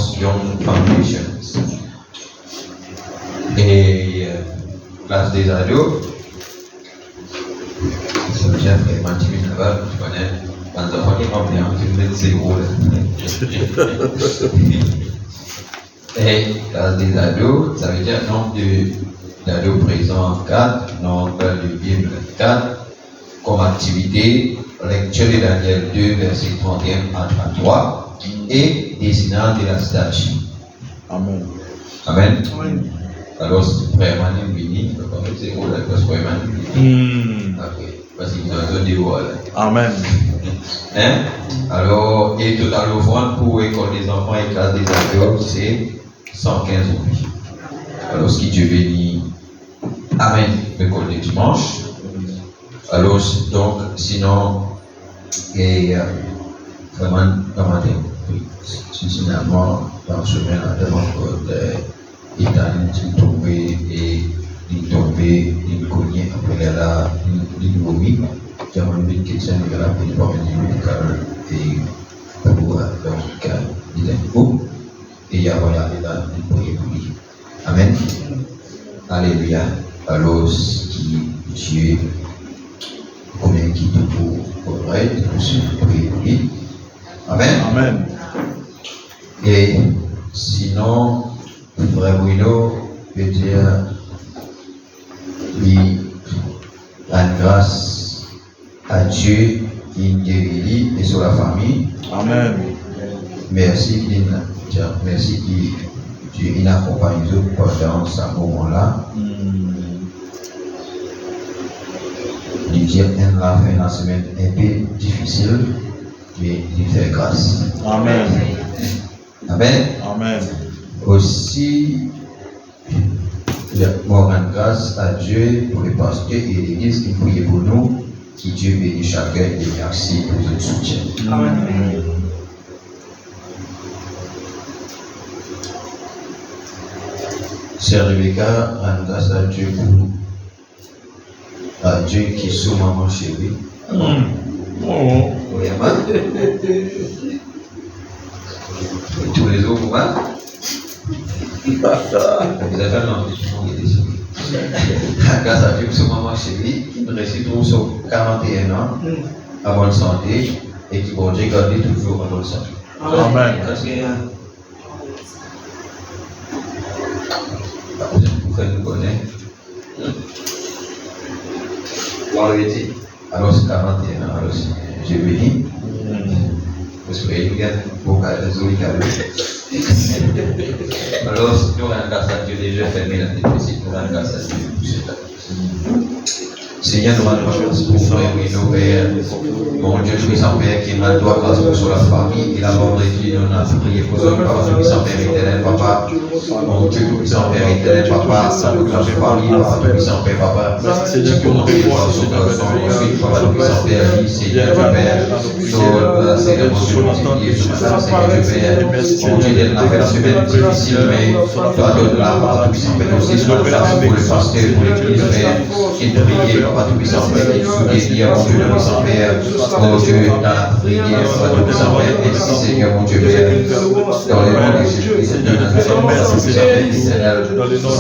Alliance Young Foundation. Et classe des ados, ça veut dire vraiment 10 000 là-bas, tu connais, dans un enfant qui est rempli, tu me mets 0 là. Et classe des ados, ça veut dire nombre d'ados présents 4, nombre de Bible 4, comme activité, lecture de Daniel 2, verset 31 à 33, et dessinant de la statue. Amen. Amen. Amen. Alors, c'est vraiment béni, c'est où la classe vraiment béni. Ok, parce qu'il y a un de voix là. Amen. Hein? Alors, et total offrande pour école des enfants et classe des ados, c'est 115 roupies. Alors, ce qui Dieu bénit. Amen. L'école des dimanches. Alors, donc, sinon, et vraiment, comment dire, finalement, dans ce semaine, à devant il tombé et il tombé, il cogné, après là, il vomit. J'ai envie de question, il a pris pour une médicale et pour donc, il est beau. Et il y a regardé là, il prie pour lui. Amen. Alléluia. Alors, qui Dieu, combien qui te pour vrai, pour se prier pour lui. Amen. Amen. Et sinon, Frère Bruno veut dire il rend grâce à Dieu qui guérit et sur la famille. Amen. Merci merci qui Dieu accompagne nous pendant ce moment-là. Il dit une semaine un peu difficile, mais il fait grâce. Amen. Amen. Amen. Aussi, je rends grâce à Dieu pour les pasteurs et l'église qui prient pour nous, qui Dieu bénit chacun et merci pour votre soutien. Amen. Sœur Rebecca, rend grâce à Dieu pour Dieu qui est sous maman chérie. Vraiment. Tous les autres, moi. Vous avez un enregistrement qui est décidé. Grâce à Dieu, ce maman chérie, qui me récite sur 41 ans, à bonne santé, et qui, bon Dieu, garde toujours en bonne santé. Amen. Vous faites nous connaître. Alors, c'est 41 ans, alors Dieu béni. Vous voyez, vous avez beaucoup de zoli alors, nous rendons grâce à Dieu, déjà fermé la déficit, nous rendons grâce à Dieu. Seigneur, nous rendons grâce pour frère et nos pères. Mon Dieu, puissant Père, qui m'a droit grâce pour la famille, et la mort qui nous a prié pour ce Papa, puissant Père éternel, Papa. Mon Dieu, puissant Père éternel, Papa, ça nous classe famille, Papa, puissant Père, Papa. Tu commences par son garçon, ensuite, Papa, puissant Père, Seigneur, Dieu Père, sur la cérémonie du Seigneur, Dieu Père. Mon Dieu, il a fait la semaine difficile, mais toi, donne-la, Papa, puissant Père, aussi, sur la place pour le pasteur, pour l'église, Père, qui priait, Papa, puissant Père, qui soutient, mon Dieu, puissant Père. Oh Dieu, dans la prière, Papa, puissant Père, merci Seigneur, mon Dieu, Père, dans le nom de Jésus-Christ, merci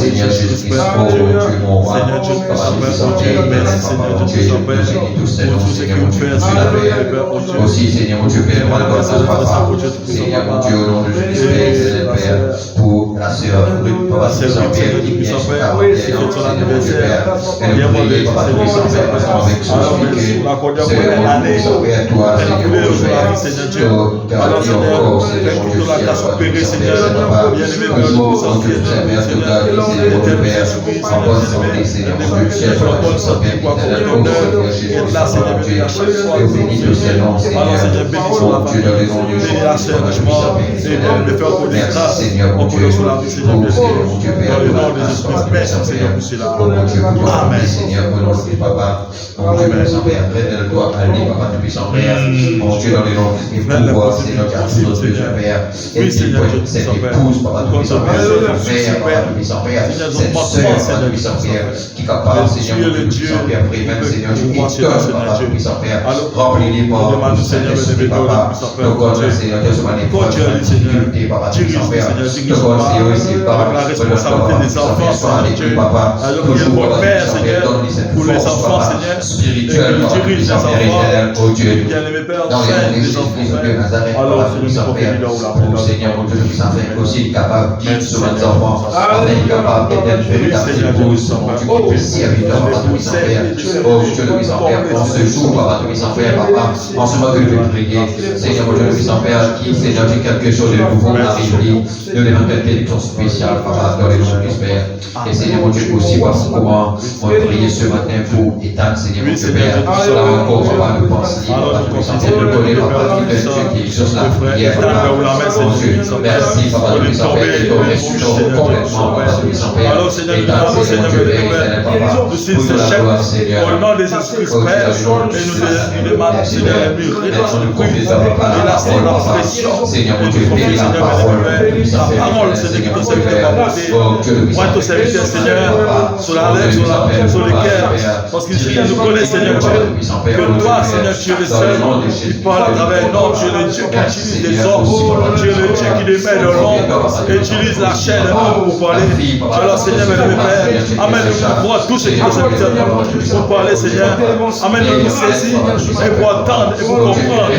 Seigneur Jésus-Christ, oh Dieu, mon roi, Papa, puissant Père, Papa, mon Dieu, nous bénis tous ces noms, Seigneur, mon Dieu, aussi, Seigneur, mon Dieu, Père, moi, Papa, Seigneur, mon Dieu, au nom de Jésus-Christ, Père, pour la sœur, Papa, puissant Père, qui vient sur la terre, Seigneur, mon Dieu, Père, elle prie, Papa, puissant Père, avec ce que c'est mon Dieu, toi, Seigneur, mon Dieu, Père, garde encore, Seigneur, mon Dieu, Seigneur, Papa, mon Dieu, Seigneur, tout garder, Seigneur, mon Dieu, Père, en bonne santé, Seigneur, mon Dieu, Père, puissant Père, éternel, mon Dieu, mon Dieu, et bénis tous ces noms, Seigneur, mon Dieu, dans le nom de Jésus, puissant Père, éternel, merci, Seigneur, mon Dieu, pour Seigneur, mon Dieu Père, Dans le de la nom de grâce, Jésus-Christ, Papa, merci Saint Seigneur Père. pour cela. Oh mon Dieu, pour toi, Amen. Seigneur, au nom de Papa, mon Dieu, Amen. Saint Père, révèle-toi à lui, Papa, de puissant Père, mon Dieu, dans le nom de pouvoir, Seigneur, qui a tout notre Dieu Père, et cette épouse, Papa, de puissant Père, cette mère, Papa, de puissant Père, cette sœur, Papa, de puissant Père, qui est capable, Seigneur, de puissant Père, même Seigneur, du écœur, Papa, de puissant Père, remplis-les par le Saint-Esprit, Papa, le corps, Seigneur, Dieu, soit l'épreuve, la difficulté, Papa, de puissant Père, le corps, Seigneur, c'est par la responsabilité des enfants, Seigneur, Papa, alors qu'il y a une bonne mère, Seigneur, pour les enfants, Seigneur, spirituel, Papa, dirige les enfants, oh Dieu, bien-aimé Père, dans les noms de des enfants, Jésus de Nazareth, alors Papa, puissant Père, oh Seigneur, mon Dieu, le puissant Père, aussi capable de guider sur les enfants, afin capable d'être une véritable épouse, mon Dieu, qui puisse servir, Papa, puissant Père, oh Dieu, le puissant Père, en ce jour, Papa, puissant Père, Papa, en ce moment que je vais prier, Seigneur, mon Dieu, le puissant Père, qui, Seigneur, dit quelque chose de nouveau dans la vie, nous devons faire une bénédiction spéciale, Papa, dans les noms du Père, et Seigneur, mon Dieu, aussi, parce comment on va prier ce matin pour éteindre, Seigneur, mon Dieu, Père, là encore, Papa, nous pense libre, Papa, puissant Père, de donner, Papa, qui fait Dieu, qui exauce la prière, Papa, mon Dieu, merci, Papa, de puissant Père, et de restaure complètement, Papa, de puissant Père, éteindre, Seigneur, mon Dieu, Père, éternel, Papa, pour la gloire, Seigneur, au nom de Jésus-Christ, Père, et nous demandons, Seigneur, maintenant, nous confions, Papa, la parole, Papa, Seigneur, mon Dieu, bénis la parole, la parole, Seigneur, qui te sert de moi, ton serviteur, Seigneur, sur la lettre, sur le cœur, parce que chacun nous connaît, Seigneur Dieu, que toi, Seigneur, tu es le seul qui parle à travers l'homme, tu es le Dieu qui utilise des hommes, tu es le Dieu qui les met de l'homme, et utilise la chair de l'homme pour parler. Alors, Seigneur, mon Père, amène-nous voir tout ce qui nous serviteur pour parler, Seigneur, amène-nous pour saisir et pour attendre et pour comprendre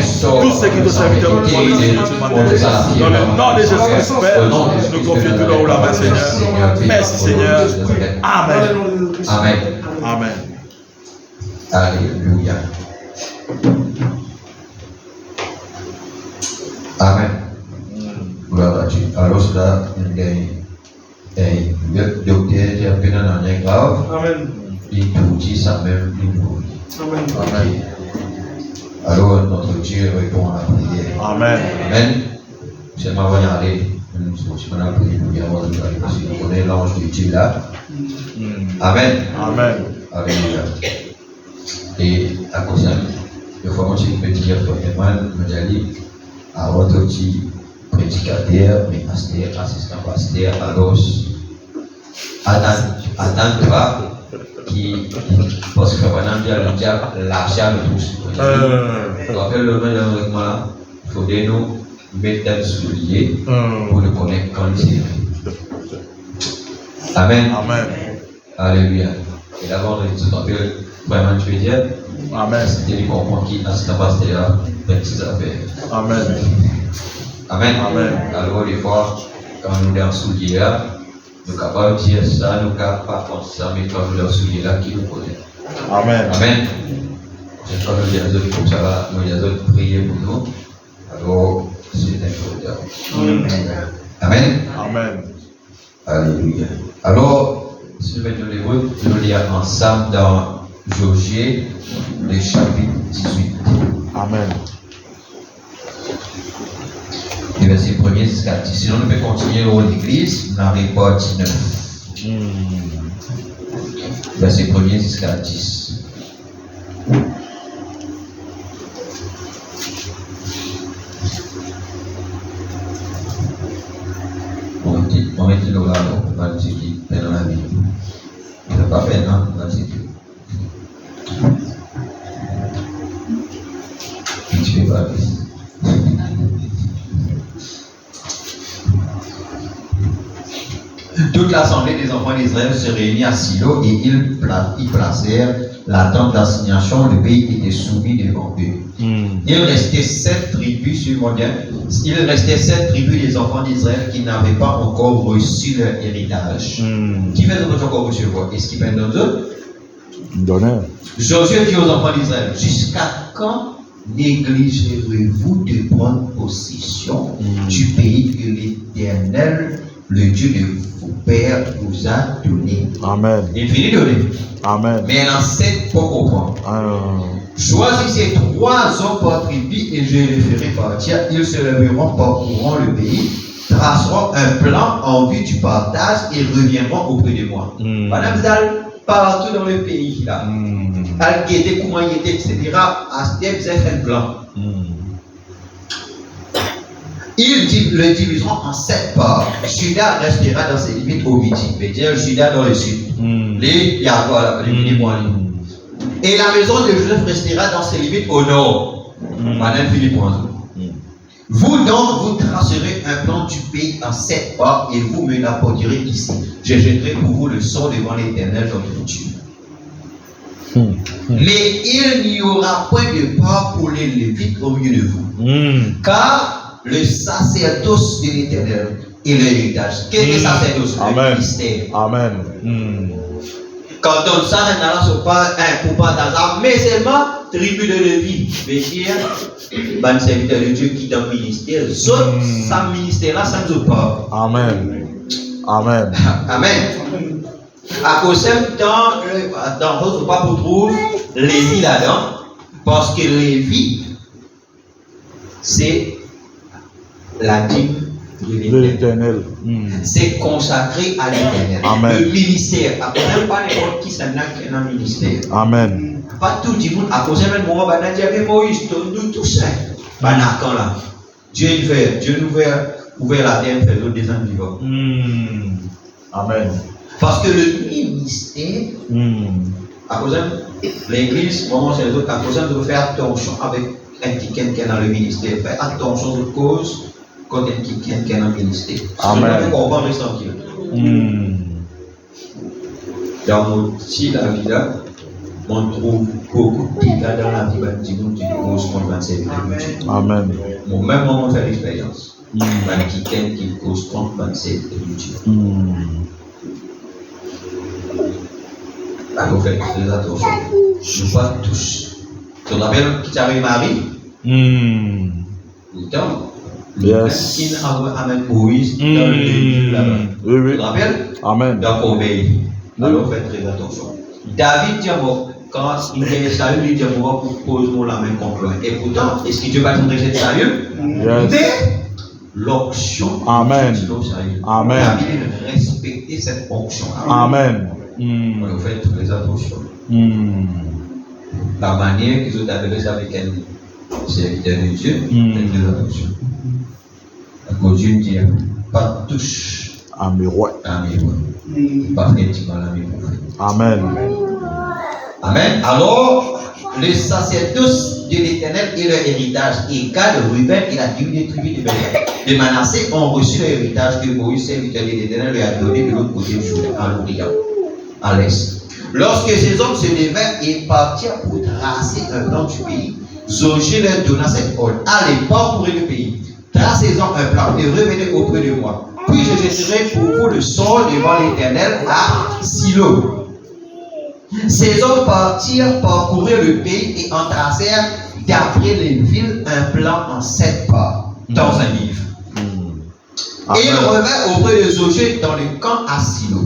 tout ce qui nous serviteur pour parler, Seigneur, ce matin. Dans le nom de Jésus-Christ, Père, nous confions tout dans la main, Seigneur. Merci, Seigneur. Amen. Amen. Amen. Alléluia. Amen. Gloire à Dieu. Alors, cela, le docteur est un peu dans un grave. Amen. Il tout dit ça même, il nous dit. Amen. Amen. Alors, notre Dieu répond à la prière. Amen. Amen. C'est ma voix y aller. Je vais aller prier pour bien voir on connaît l'ange de Dieu là. Amen. Amen. Alléluia. Et à cause de ça, il faut que je peux dire premièrement, je vais dire à votre petit prédicateur, pasteur, assistant pasteur, alors, attends-toi qui, parce que pendant que le diable lâche le pouce. Je rappelle le nom de moi, il faut nous mettre dans le soulier pour le connaître quand il est. Amen. Amen. Alléluia. Et d'abord, je t'appelle vraiment, tu veux dire, Amen. c'était les comprendre qui, assistant pasteur, petit affaire. Amen. Amen. Amen. Alors, des fois, quand nous sommes souliers là, nous sommes capables de dire ça, nous ne sommes pas comme ça, mais quand nous sommes souliers là, qui nous connaît. Amen. Amen. C'est comme nous les autres, comme ça va, nous les autres prier pour nous. Alors, c'est important. Amen. Amen. Alléluia. Alors, si nous mettons les routes, nous lire ensemble dans Josué, le chapitre 18. Amen. Du verset 1er jusqu'à 10. Sinon, nous pouvons continuer dans l'église, dans les pas 19. Verset 1er jusqu'à 10. On met le là, on va dire qui est dans la vie. Il n'a pas fait, non? On va dire que tu fais pas. Toute l'assemblée des enfants d'Israël se réunit à Silo et ils placèrent la tente d'assignation. Le pays était soumis devant eux. Il restait 7 tribus sur Il restait 7 tribus des enfants d'Israël qui n'avaient pas encore reçu leur héritage. Qui fait d'autres encore recevoir? Est-ce qu'il peine d'autres? Donneur. Josué dit aux enfants d'Israël, jusqu'à quand négligerez-vous de prendre possession du pays que l'Éternel, le Dieu de vos pères, vous a donné? Amen. Il finit de donner. Amen. Mais il en a 7 pour comprendre. Choisissez 3 hommes par tribu et je les ferai partir. Ils se lèveront, parcourront le pays, traceront un plan en vue du partage et reviendront auprès de moi. Madame Zal, partout dans le pays, là, à guetter comment il était, etc., à ce thème, c'est un plan. Ils le diviseront en 7 parts. Juda restera dans ses limites au midi. C'est-à-dire Juda dans le sud. Les Yahweh, les et la maison de Joseph restera dans ses limites au nord. Madame Philippe Oiseau. Vous donc, vous tracerez un plan du pays en 7 parts et vous me l'apporterez ici. Je jetterai pour vous le sort devant l'Éternel, votre Dieu. Mais il n'y aura point de part pour les Lévites au milieu de vous. Car le sacerdoce de l'Éternel est l'héritage. Qu'est-ce que le sacerdoce? Le ministère. Amen. Quand on donne ça, on n'a pas un pour pas mais seulement tribu de Lévi. Mais dire, un serviteur de Dieu qui est dans le ministère, sauf sa ministère là, ça ne nous pas. Amen. Amen. Amen. À cause dans votre pas pour trouver Lévi là-dedans, parce que Lévi, c'est la dîme de l'Éternel. C'est consacré à l'Éternel. Le ministère. À cause même pas n'importe qui s'en a qui est un ministère. Amen. Pas tout le monde. À cause même moi, Moïse, nous tous ça. Quand là, Dieu nous ouvert la terre, fait l'autre des hommes vivants. Amen. Parce que le ministère, à cause de l'église, moment c'est les autres, à cause de faire attention avec un qui est dans le ministère. Faire attention aux causes quand un qui est dans le ministère. Amen. On va rester tranquille. Dans mon si la vie là, on trouve beaucoup de dégâts dans la vie du monde qui cause contre la serviteur de Dieu. Amen. Moi-même, on fait l'expérience. Qui cause contre la serviteur de Dieu. Alors, faites très attention. Je vois tous. Tu te rappelles qui t'arrive Marie? Pourtant, qui amène Moïse dans le début là-bas. Tu te rappelles? Amen. Donc, obéis. Alors, faites très attention. David dit quand il est sérieux, il dit pour poser la main contre lui. Et pourtant, est-ce que Dieu va être très sérieux? Mais l'onction. Amen. Amen. David respecter cette onction. Amen. On fait toutes les attentions. La manière qu'ils ont adressé avec un serviteur de Dieu, faites les attentions. Quand Dieu dit, pas de touche à mes rois. Pas effectivement la même prophète. Amen. Amen. Alors, le sacerdoce de l'Éternel est leur héritage. Et Gad, Ruben et la tribu de Manassé ont reçu leur héritage que Moïse, serviteur de l'Éternel, leur a donné de l'autre côté du Jourdain, à l'Orient, à l'est. Lorsque ces hommes se levèrent et partirent pour tracer un plan du pays, Zoché leur donna cette ordre. Allez, parcourez le pays, tracez-en un plan et revenez auprès de moi. Puis je jetterai pour vous le sort devant l'Éternel à Silo. Ces hommes partirent parcourir le pays et en tracèrent d'après les villes un plan en 7 parts dans un livre. Et ils revinrent auprès de Zoché dans le camp à Silo.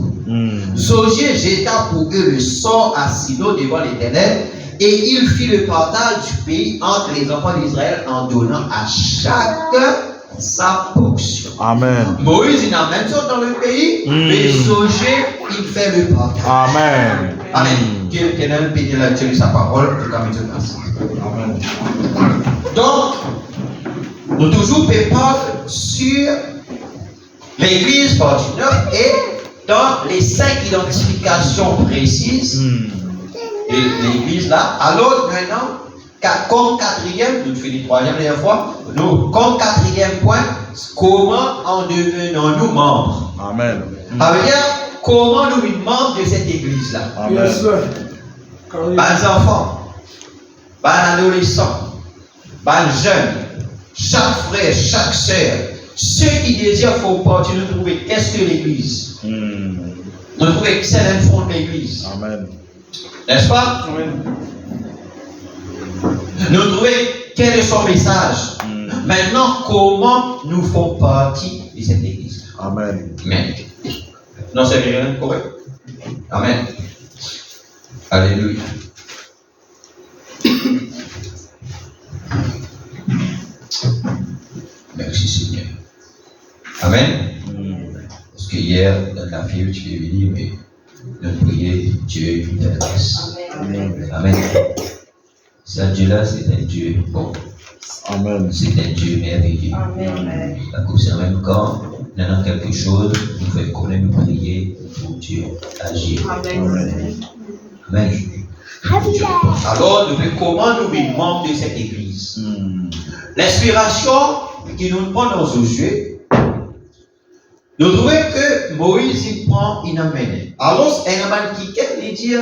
Zoché jeta pour eux le sort à Silo devant l'Éternel et il fit le partage du pays entre les enfants d'Israël en donnant à chacun sa portion. Amen. Moïse il amène ça dans le pays, mais Zoché il fait le partage. Amen. Amen. Dieu éternel bénit la Dieu de sa parole pour qu'à mettre grâce. Amen. Donc, nous toujours préparons sur l'église ordinaire et dans les 5 identifications précises de l'église là. Alors maintenant, comme 4e, nous faisons la 3e dernière fois, nous, comme 4e point, comment en devenons-nous membres? Amen. Ça veut dire, comment nous sommes membres de cette église-là? Amen. Les enfants, les adolescents, les jeunes, chaque frère, chaque sœur, ceux qui désirent faire partie, nous trouver qu'est-ce que l'église? Nous trouver que c'est un fond de l'église. Amen. N'est-ce pas? Amen. Nous trouver quel est son message. Maintenant, comment nous faisons partie de cette église? Amen. Amen. Non, c'est rien correct. Amen. Alléluia. Merci Seigneur. Amen. Parce que hier, dans la fille, tu es venu, mais notre prière, Dieu nous grâce. Amen. Ce Dieu-là, c'est un Dieu bon. Amen. C'est un Dieu merveilleux. C'est même quand nous avons quelque chose, nous faisons quand même prier pour Dieu agir. Amen. Amen. Alors, comment nous vivons membres de cette église? L'inspiration qui nous prend dans nos yeux, nous trouvons que Moïse il prend une amène. Alors, un amène qui quête dit,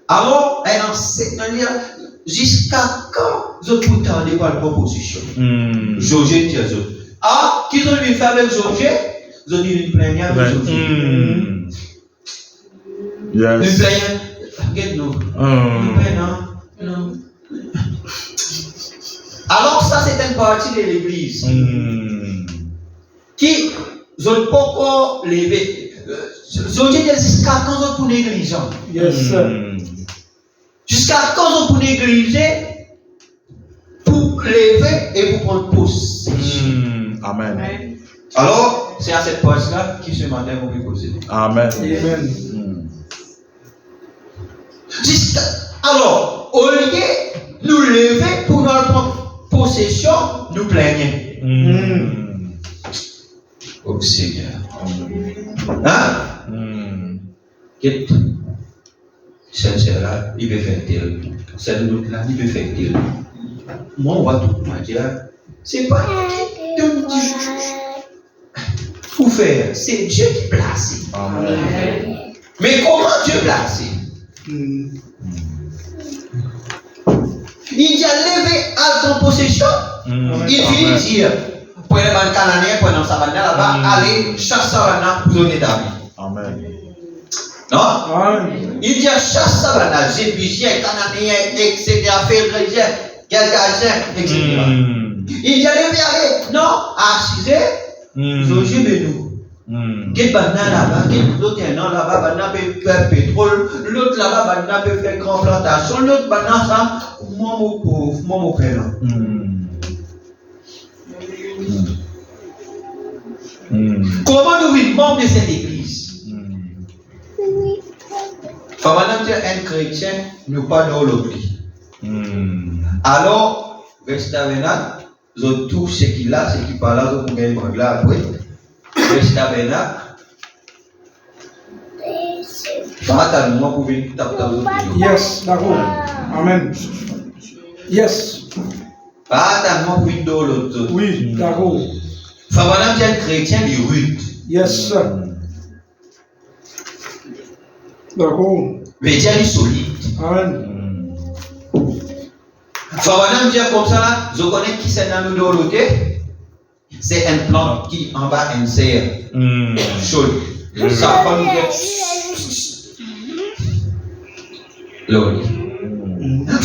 alors, un enseignant jusqu'à quand vous pouvez tarder par la proposition? Josué dit à eux. Ah, qui ont lui fait avec Josué? Ils ont dit une plénière avec Josué. Une plénière, regarde-nous. Une plénière, non. Alors, ça, c'est une partie de l'église qui n'ont pas encore levé. Josué dit jusqu'à quand vous pouvez négliger? Yes. Jusqu'à quand vous pouvez négliger pour lever et pour prendre possession. Amen. Alors, c'est à cette place-là qui ce matin vous me poser. Amen. Amen. Alors, au lieu de nous lever pour nous prendre possession, nous plaignons. Oh Seigneur. Hein? Celle-là, il veut faire tel. Celle-là, il veut faire tel. Moi, on va tout dire. C'est pas qui donne du pour faire. C'est Dieu qui place. Amen. Mais comment Dieu place? Il dit à lever à ton possession. Il finit de dire pour les Canadiens, pour les Savannah là-bas, aller chasse Savannah pour donner David. Amen. Non? Amen. Il dit à chasse Savannah, Jébusien, Canadien, etc., Fédrésien, Galgazien, etc. Il dit à lever, allez, non, à 6 heures, Josué de nous. Quel banana là-bas, quel l'autre un an là-bas, banana peut faire pétrole, l'autre là-bas, banana peut faire grand plantation, l'autre banana ça, moi mon pauvre, moi mon père. Comment nous vivons membres de cette église? Quand madame dit un chrétien, nous pas dans l'autre. Alors, Vestavena, tout ce qu'il a, ce qui parle là, vous pouvez me là après. Vestavena, fatalement, vous pouvez taper dans l'autre. Yes, d'accord. Amen. Yes. Fatalement, vous pouvez dans l'autre. Oui, d'accord. Quand madame dit un chrétien, il est rude. Yes, sir. D'accord. Mais il est solide. Amen. Quand madame dit comme ça, là, je connais qui c'est dans l'autre côté. C'est un plan qui en bas insère. Chaud. Ça va nous dire. L'autre.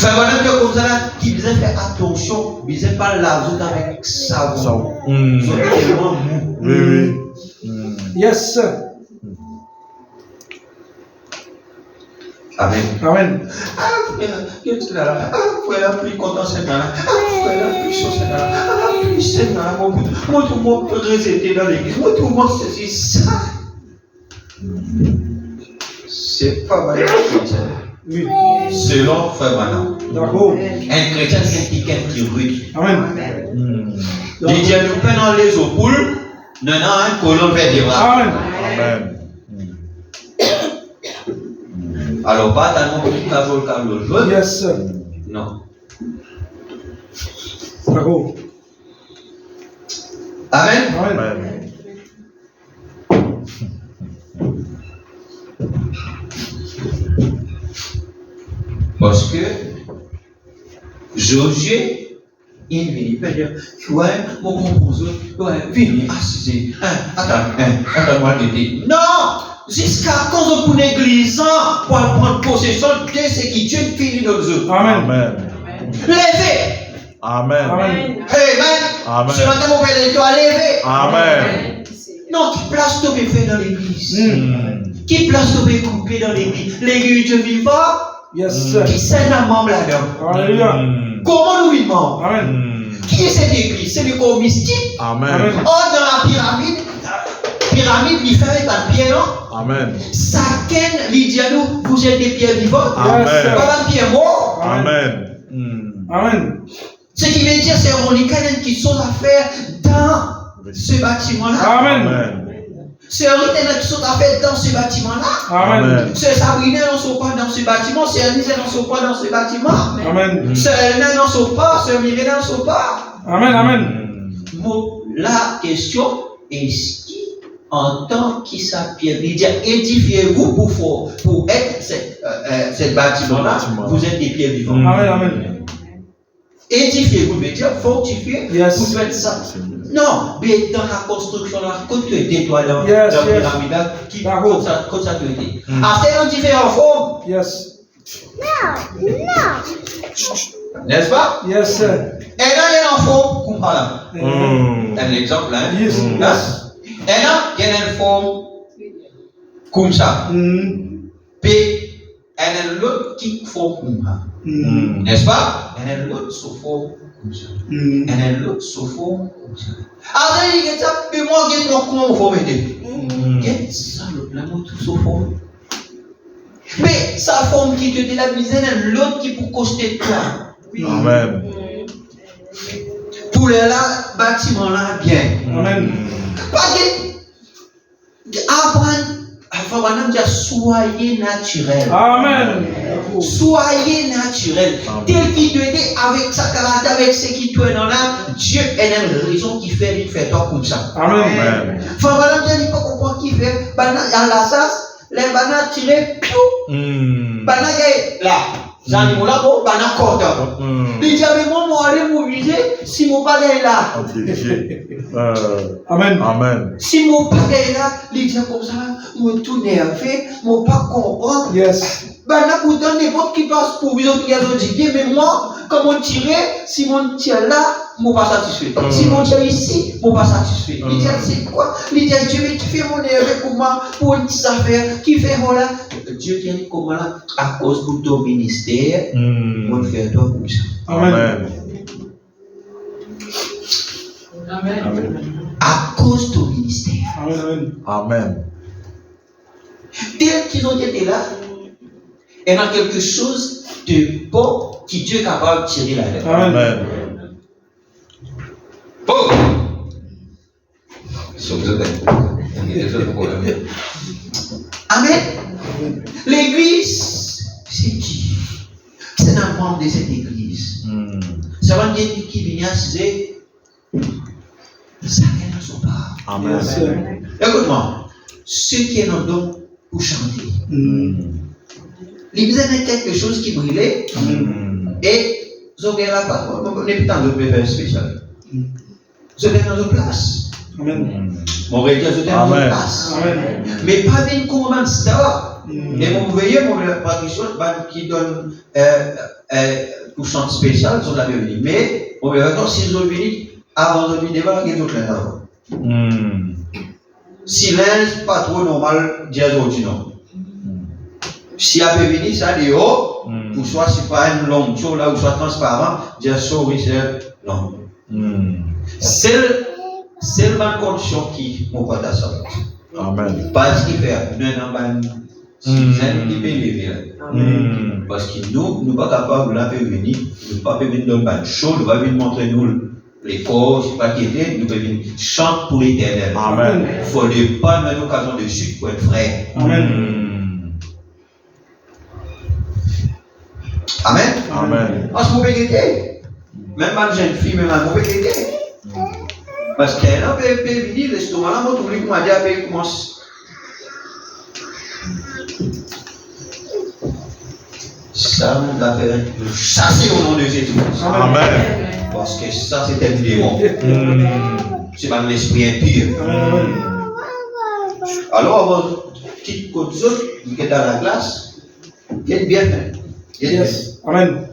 Quand madame dit comme ça, là, qui disait faire attention, il disait pas la zone avec savon. C'est tellement mou. Oui. Yes, sir. Amen. Amen. Qu'est-ce que là? Vous êtes plus content cette année. Vous êtes plus chaud cette année. Plus cette année. Moi, tout le monde peut rester dans l'église. Moi, tout le monde c'est ça. C'est pas vrai. Oui. Selon Frère Branham. D'accord. Un chrétien, c'est quelqu'un qui rude. Amen. Il dit, nous prenons les eaux poules, nous avons un colon vers des bras. Amen. Amen. Alors, pas tellement petit cajole jaune. Yes, sir. Non. D'accord. Amen. Amen. Parce que Josué, il peut dire, ouais, mon composeur, ouais, venez, assisez, attends-moi d'été. Non! Jusqu'à quand vous négligez pour prendre possession de ce qui Dieu finit dans nous. Amen. Levez! Amen. Amen. Amen. Ce matin, mon père de toi, levez! Amen. Non, qui place ton fait dans l'église? Qui place ton coupé dans l'église? L'église Dieu vivant? Yes, sir. Qui c'est un membre là-dedans? Alléluia. Comment nous vivons? Amen. Qui est cette église? C'est le corps mystique. Amen. Oh, dans la pyramide, pyramide, il fait un pierre, non? Amen. Chacun, il dit à nous, vous êtes des pierres vivantes. Amen. Pas un pierre mort. Amen. Amen. Ce qui veut dire, c'est on est quand même qui sont à faire dans ce bâtiment-là. Amen. C'est Henri qui sont à faire dans ce bâtiment-là. Amen. C'est Sabrina ne sont pas dans ce bâtiment. C'est Anissa ne sont pas dans ce bâtiment. Amen. C'est Elena ne sont pas. C'est Myriam ne sont pas. Amen. Amen. Bon, la question est en tant que ça Pierre, il dit édifiez-vous pour être cette bâtiment-là. Vous êtes des pierres vivantes. Amen. Amen. Édifiez-vous, veut dire fortifier. Yes. Vous faites ça. Non, mais dans la construction, là, quand tu étais toi dans Yes, la yes. pyramide, qui D'accord. comme ça tu étais. Après, on différentes formes, Yes. n'est-ce pas? Yes, sir. Et là, il y a une forme comme ça. Un exemple, hein? Yes. Là. Et là, il y a une forme comme ça. Puis, il y a l'autre qui forme comme ça. N'est-ce pas? Il y a l'autre sous forme comme ça. Il y a l'autre sous forme comme ça. Après, il y a ça, puis moi, il y a comment on forme aider. Il y a ça, l'autre tout sous forme. Mais sa forme qui te dit la misère, l'autre qui pour coster toi. Amen. Pour les là, bâtiment là, bien. Amen. Parce que, apprendre, dire soyez naturel. Amen. Soyez naturel. Tel qu'il te dit avec sa caractère, avec ce qui te est dans l'âme, Dieu est une raison qui fait toi comme ça. Amen. Faut madame, il ne pas comprendre qui fait. À la sas, les bananes tirées, bananes là. J'en ai là, bon, bananes corde. Il dit, mais moi, je vais aller m'obliger si mon père est là. Amen. Amen. Si mon père est là, il dit comme ça, je tout nerveux, mon père comprend. Yes. Ben là, pour donner n'importe qui passe pour vous autres qui ont dit, mais moi, quand on tirait, si mon tire là, je ne suis pas satisfait. Si mon tire ici, je ne suis pas satisfait. Il dit, c'est quoi? Il dit, Dieu, tu fais mon nerveux comment pour une petite affaire qui fait voilà. Dieu dit, comment là, à cause de ton ministère, on fait toi comme ça. Amen. Amen. À cause de ton ministère. Amen. Amen. Tel qu'ils ont été là, il y a quelque chose de bon qui Dieu est capable de tirer là-dedans. Amen. Oh! Amen. L'église, c'est qui? C'est un membre de cette église. C'est un qui vient disait, ça vient dans son part. Amen. Écoute-moi, ceux qui ont don pour chanter, ils avaient quelque chose qui brillait et ils ont bien la part. On n'est pas dans notre préféré spécial. Ils ont dans notre place. Amen. Mon vrai Dieu, ils ont dans notre place. Amen. Mais pas d'une commande ça. Et vous voyez, mon partition qui donne pour chant spécial, ils ont la bienvenue. Mais, on verra quand s'ils ont venu, avant de venir devant, ils ont l'un avant. Silence, pas trop normal, jazz au non. Si elle peut venir, ça dit haut, ou soit c'est pas une longue chose là, ou soit transparent, jazz souris, c'est long. C'est la condition qui m'ont pas ça. Amen. Pas ce qu'il fait, nous n'avons pas qui peut lever. Parce que nous ne sommes pas capables de la faire venir, nous ne pas venir dans le show, nous ne pas venir montrer nous les corps, je ne sais pas qui était, nous pouvons venir chanter pour l'éternel. Amen. Il ne faut pas nous l'occasion de suite pour être frère. Amen. Amen. Amen. Parce que vous pouvez aider. Même ma jeune fille, même vous pouvez aider. Parce qu'elle a venir, l'estomac là, moi, tout le monde m'a dit, elle commence. Ça, on doit faire chasser au nom de Jésus. Amen. Parce que ça, c'est un démon. C'est pas l'esprit impur. Alors, avant quitte côté autres, vous êtes dans la glace, vous êtes bien fait. Yes. Amen.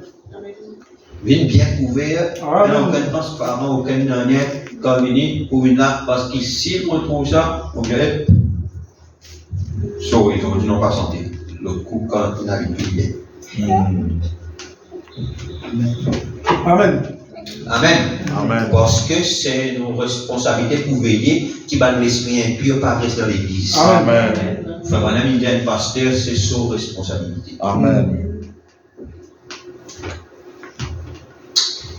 Viens bien couvert, Amen. aucun transparent, aucun dernier, quand venir pour venir là, parce que si on trouve ça, on dirait, sorry, ils n'ont pas santé. Le coup, quand il n'arrive plus bien. Amen. Amen. Amen. Parce que c'est nos responsabilités pour veiller qui bat l'esprit impur par rester dans l'église. Amen. Frère Branham, il dit à un pasteur, c'est son responsabilité. Amen.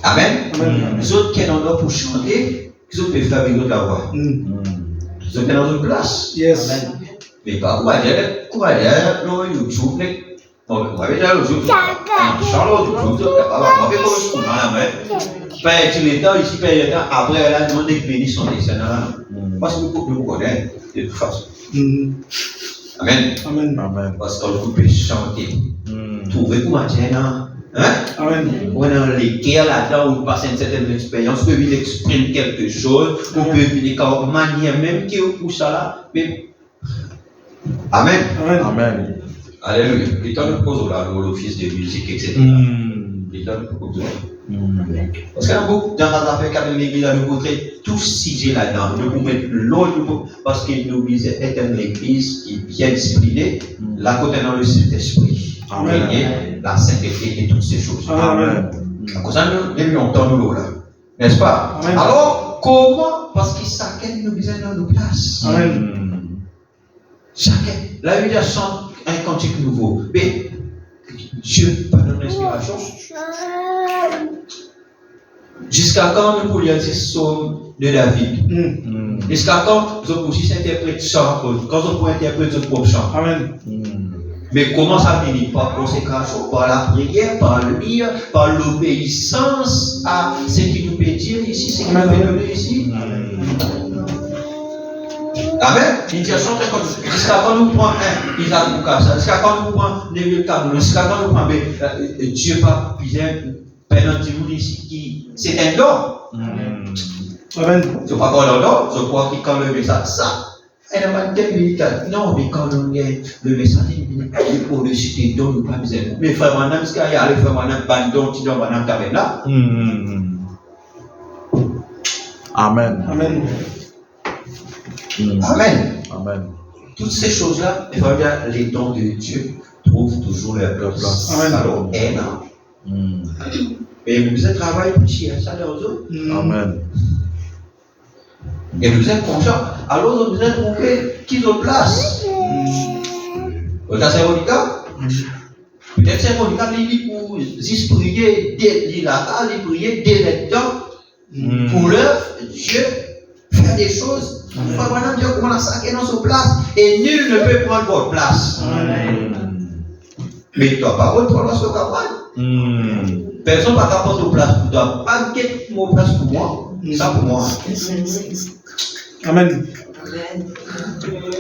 Amen. Amen. Les autres qui sont là pour chanter, les autres peuvent faire avec la voix. Les autres sont dans une place. Yes. Mais pas quoi dire, le YouTube, on va déjà le YouTube. Charlotte, YouTube, on va faire comme ça. Pas être le temps ici, pas le temps. Après, elle a demandé que bénisse son dessin. Parce que vous connaissez de toute façon. Amen. Amen. Amen. Parce que vous pouvez chanter. Trouvez comment dire, hein? Amen. On est dans les guerres là-dedans, on passe une certaine expérience, on peut venir exprimer quelque chose, on peut venir comme manière même qui est pour ça là. Mais... Amen. Amen. Amen. Alléluia. L'État nous pose là l'office de musique, etc. L'État nous pose là. Parce qu'il y a beaucoup dans la affaire quand l'église a nous montré tout sujet là-dedans. Nous pouvons mettre l'autre parce que l'église est une église qui est bien disciplinée, là côté dans le Saint-Esprit. Amen. La sainteté et toutes ces choses. Amen. À cause de nous, nous entendons nous là. N'est-ce pas? Amen. Alors, comment? Parce que chacun nous besoin dans nos places. Amen. Chacun. La Bible chante un cantique nouveau. Mais Dieu pardonne l'inspiration. Jusqu'à quand nous pourrions dire psaume de David? Jusqu'à quand nous pourrions interpréter chant? Quand on pourrait interpréter notre propre chant? Amen. Mais comment ça finit? Par conséquence, par la prière, par le lire, par l'obéissance à ce qu'il nous peut dire ici, ce qu'il nous peut donner ici. Amen. Il dit jusqu'à quand nous prenons il a tout ça. Jusqu'à quand nous prenons le câble, jusqu'à quand nous prenons Dieu pas bien pendant tout ici qui c'est un don. Amen. Je crois qu'on a don, je crois qu'il quand le message ça. Elle n'a pas de militaire. Non, mais quand on est le message, il faut le citer, donc nous pas besoin. Mais frère Madame, ce qu'il y a, les frères Madame, bandon, tu dois Madame Kabel là. Amen. Amen. Amen. Amen. Toutes ces choses-là, il faut dire, les dons de Dieu trouvent toujours leur place. Amen. Alors, et nous devons travailler pour tirer ça dans les autres. Amen. Et nous sommes conscients. Alors, nous devons trouver qui ont place. Vous êtes symbolica? Peut-être symbolica, il dit pour prier, il prier directement pour leur Dieu faire des choses. Voilà, Dieu commence à dans sa place et nul ne peut prendre votre place. Mais toi, par contre, toi, lorsque tu as personne ne va prendre ta place pour toi. Pas de mon place pour moi. Ça pour moi. Amen.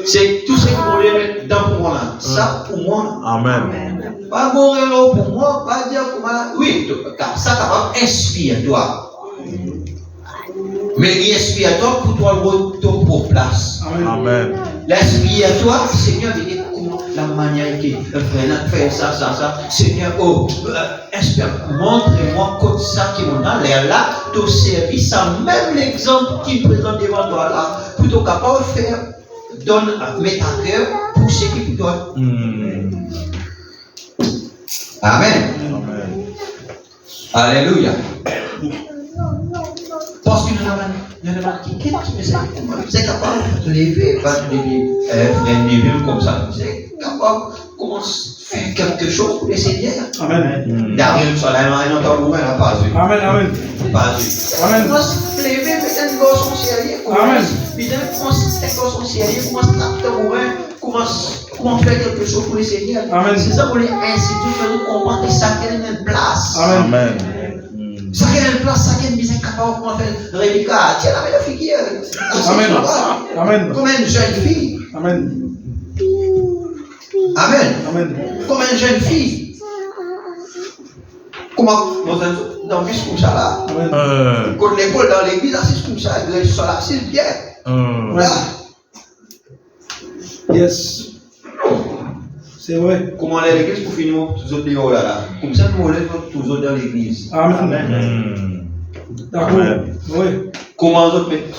C'est tout ce qu'on vient mettre dans pour moi là. Ça pour moi. Amen. Pas mourir là pour moi, pas dire pour moi. Oui, ça va inspirer toi. Mais il inspire toi pour toi ton propre place. Amen. L'inspire toi, Seigneur, il dit comment la manière qui fait ça. Seigneur, inspire, montre-moi comme ça qui m'en a l'air là, ton service, ça même l'exemple qui présente devant toi là, pour ton capable de faire, donne, mettre à cœur pour ce qui pour toi. Amen. Amen. Alléluia. Parce que nous avons qui est capable de lever, pas de lever comme ça. C'est capable de commencer à faire quelque chose pour le Seigneur. Amen. Derrière le soleil, il n'a pas vu. Amen. Amen. Pas vu. Amen. Commence à lever, peut-être un garçon sérieux. Amen. Peut-être commence un garçon sérieux, commence à taper ton comment faire quelque chose pour le Seigneur. Amen. C'est ça pour les instituts, faire nous comprendre que ça a une place. Amen. Ça a une place, ça a une mise capable de faire Rebecca. Tiens, la belle fille. Amen. Amen. Comme une jeune fille. Amen. Amen. Amen. Comme une jeune fille. Comment dans le bus comme ça là. Amen. Quand l'école dans l'église, c'est comme ça, là, c'est bien. Là. Yes. C'est vrai. Comment aller à l'église pour finir toujours dehors là. Comme ça, nous allons toujours dans l'église. Amen. D'accord. Oui. Comment nous mettre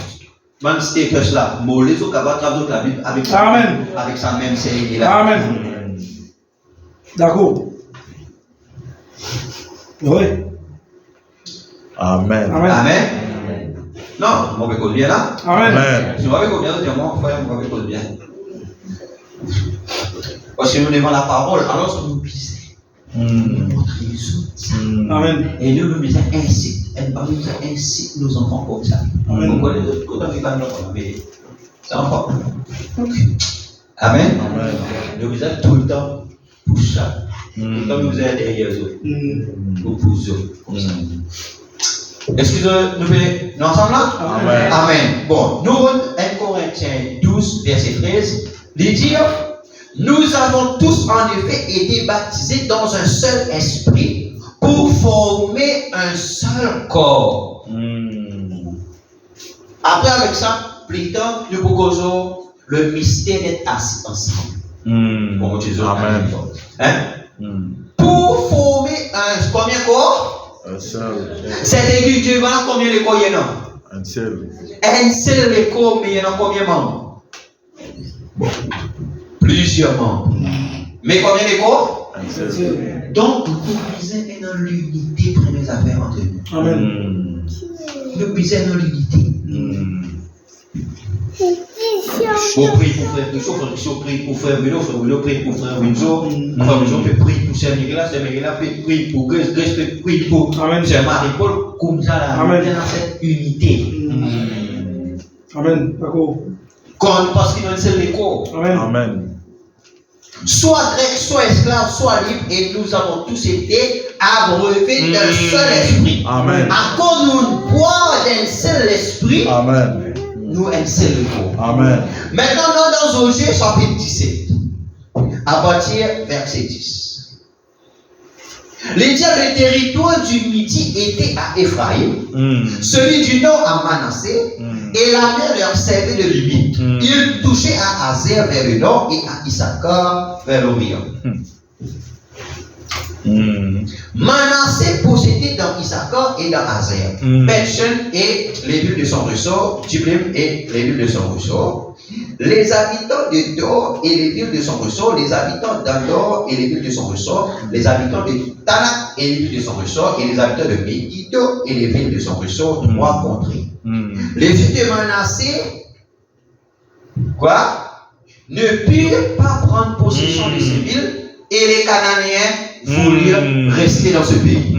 man status là, mollet au capable de la Bible avec sa même série là. Amen. D'accord. Oui. Amen. Amen. Non, on va écouter bien là. Amen. Si on va écouter bien, dis-moi, frère, on va écouter bien. Parce que nous devons la parole, alors nous puissions. Amen. Et nous disons ainsi, ainsi nos enfants comme ça. Vous connaissez quand on fait pas mais c'est encore. Amen. Nous disons tout le temps pour ça. Tout le temps nous disons derrière eux. Pour eux. Comme ça. Excusez-nous, nous ensemble là? Amen. Amen. Bon, nous, 1 Corinthiens 12, verset 13, il dit, nous avons tous en effet été baptisés dans un seul esprit pour former un seul corps. Après, avec ça, plus tard, nous proposons le mystère d'être assis ensemble. Comme tu dis, Amen. Hein? Pour former un combien corps? Un seul. C'est écrit, Dieu, voilà combien de corps il y en a? Un seul. Un seul corps, mais il y en a combien de membres? Plusieurs membres. Mais combien de corps? Un seul. Donc, nous puisons dans l'unité pour les affaires entre nous. Amen. Nous puisons dans l'unité. On prie pour frère Richard, on prie pour frère Vino, frère Vino prie pour frère Winzo, frère Winzo prie pour Sœur Miguel, Sœur Miguel prie pour Grace, Grace prie pour Sœur Marie-Paul, comme ça là, nous sommes dans cette unité. Amen. D'accord. Parce qu'il y a un seul corps. Amen. Soit grec, soit esclave, soit libre, et nous avons tous été abreuvés d'un seul esprit. Amen. À cause nous boire d'un seul esprit, Amen. nous un seul corps. Amen. Maintenant, dans Osée chapitre 17, à partir verset 10. Le territoire du Midi était à Ephraïm, celui du nord à Manassé, et la mer leur servait de limite. Ils touchaient à Azer vers le nord et à Issachar vers l'Orient. Manassé possédait dans Issachar et dans Azer, Beth-Shan et les villes de son ressort, Tiblim et les villes de son ressort, les habitants de Dor et les villes de son ressort, les habitants d'Andor et les villes de son ressort, les habitants de Tanak et les villes de son ressort, et les habitants de Megiddo et les villes de son ressort, 3 contrées. Les fils de Manassé, ne purent pas prendre possession de ces villes, et les Cananéens voulurent rester dans ce pays.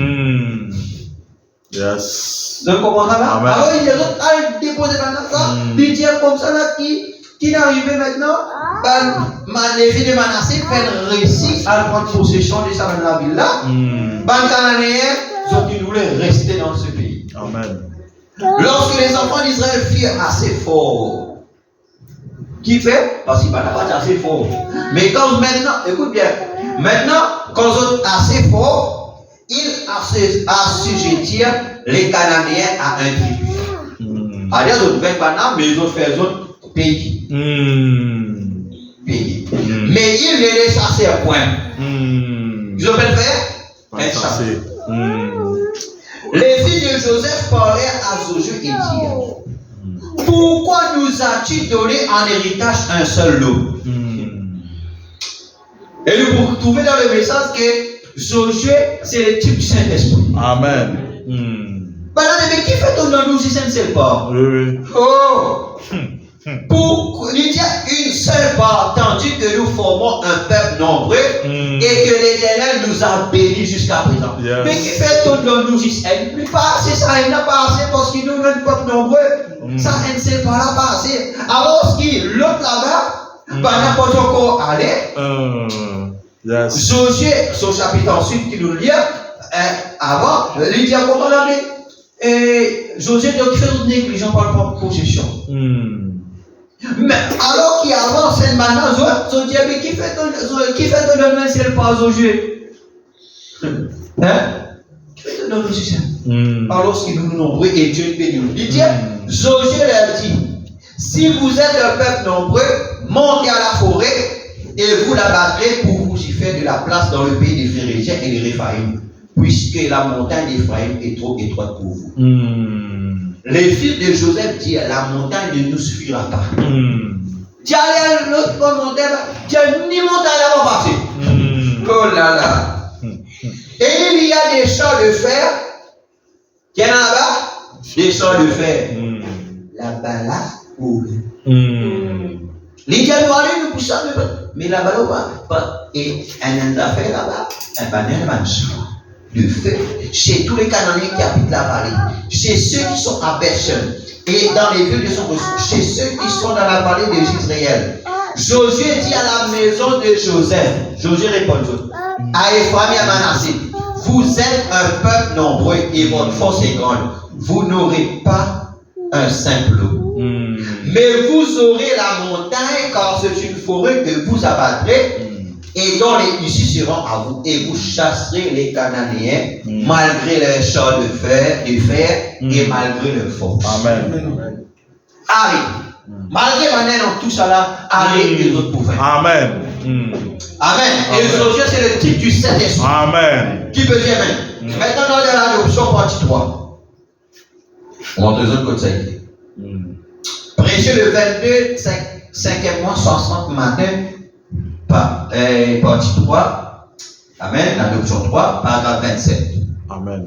Yes. Donc, comment ça va? Amen. Alors, il y a d'autres à déposer maintenant ça, des dieux comme ça là qui n'arrivent maintenant, les filles de Manassé prennent réussi à prendre possession de ça dans la ville là. Les Cananéens, ils voulaient rester dans ce pays. Amen. Lorsque les enfants d'Israël firent assez fort, qui fait? Parce qu'ils ne sont pas assez fort. Mais quand maintenant, écoute bien, maintenant, quand ils sont assez forts, ils assujettirent les Cananéens à un tribut. Alors, ils ont fait bananes, mais ils ont fait un autre pays. Pays. Mais ils ne les chassèrent point. Ils ont fait un chassé. Les filles de Joseph parlèrent à Josué et dirent: pourquoi nous as-tu donné en héritage un seul lot? Et nous pouvons trouver dans le message que Josué, c'est le type du Saint-Esprit. Amen. Mais qui fait ton nom nous si ça ne sait pas? Oui. Oh! Pour il y a une seule part, tandis que nous formons un peuple nombreux et que l'Éternel nous a bénis jusqu'à présent. Yes. Mais qui fait tout le nous ici? Elle ne pas assez, ça il n'a pas assez parce qu'il nous donne un peuple nombreux. Ça elle ne sait pas là pas assez. Alors l'autre là-bas, pas n'importe quoi aller. Yes. Josué, son chapitre ensuite qui nous lit avant, il dit comment on a dit. Et Josué dit qu'il fait une négligence par rapport à la possession. Mais alors qu'il avance maintenant, ils dit mais qui fait ton nom si elle pas Josué? Hein? Qui fait ton nom si alors qu'il nous nombreux et Dieu bénit. Il dit, Josué leur dit: si vous êtes un peuple nombreux, montez à la forêt et vous la battrez pour vous y faire de la place dans le pays des Phérésiens et des Réphaïm, puisque la montagne d'Éphraïm est trop étroite pour vous. Les fils de Joseph disent: la montagne ne nous suffira pas. Tu allais à l'autre montagne, tu n'as ni montagne à passer. Oh là là. Et il y a des champs de fer Qui est là-bas? Des champs de fer. Là-bas, là, où? Les gens nous allaient nous pousser, mais là-bas, là, et un affaire là-bas, un banal de feu chez tous les Cananéens qui habitent la vallée, chez ceux qui sont à Bethshem et dans les villes de son ressource, chez ceux qui sont dans la vallée de Israël. Josué dit à la maison de Joseph, Josué répond à Ephraim et à Manassé, vous êtes un peuple nombreux et votre force est grande. Vous n'aurez pas un simple lot. Mais vous aurez la montagne, car c'est une forêt que vous abattrez et dont les issues seront à vous. Et vous chasserez les Cananéens malgré les champs de fer et malgré le force. Amen. Allez. Malgré maintenant tout ça là, allez les autres pouvaient. Amen. Amen. Et Josué, c'est le type du Saint-Esprit. Amen. Qui veut dire Amen. Maintenant, on est dans l'option partie 3. On montre les autres côtés ça a été. Prêcher le 22, 5e mois, 60 matin, partie 3. Amen. L'adoption 3, paragraphe 27. Amen.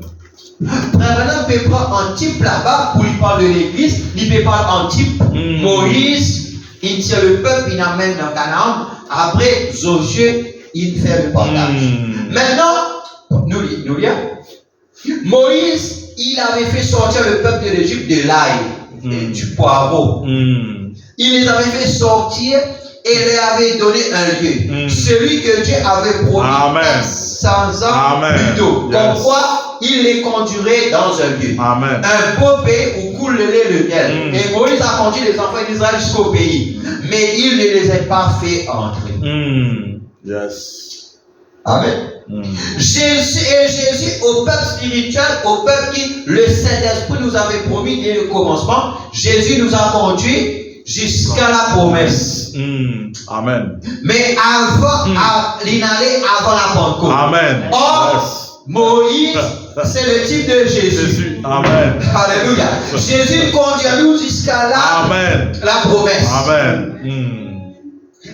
Maintenant, il peut prendre un type là-bas pour lui parler de l'église. Il peut prendre un type. Moïse, il tire le peuple, il amène dans Canaan. Après, Josué, il fait le partage. Maintenant, nous lisons. Moïse, il avait fait sortir le peuple de l'Égypte de l'ail, du poireau. Il les avait fait sortir et leur avait donné un lieu. Celui que Dieu avait promis 100 ans plus tôt. Comme quoi, il les conduirait dans un lieu. Amen. Un beau pays où coule le lait et le miel. Et Moïse a conduit les enfants d'Israël jusqu'au pays. Mais il ne les a pas fait entrer. Yes. Amen. Jésus au peuple spirituel, au peuple qui le Saint-Esprit nous avait promis dès le commencement, Jésus nous a conduits jusqu'à la promesse. Amen. Mais avant, l'inaller avant la Pentecôte. Amen. Or, Moïse, c'est le type de Jésus. Amen. Alléluia. Jésus conduit nous jusqu'à la promesse. Amen.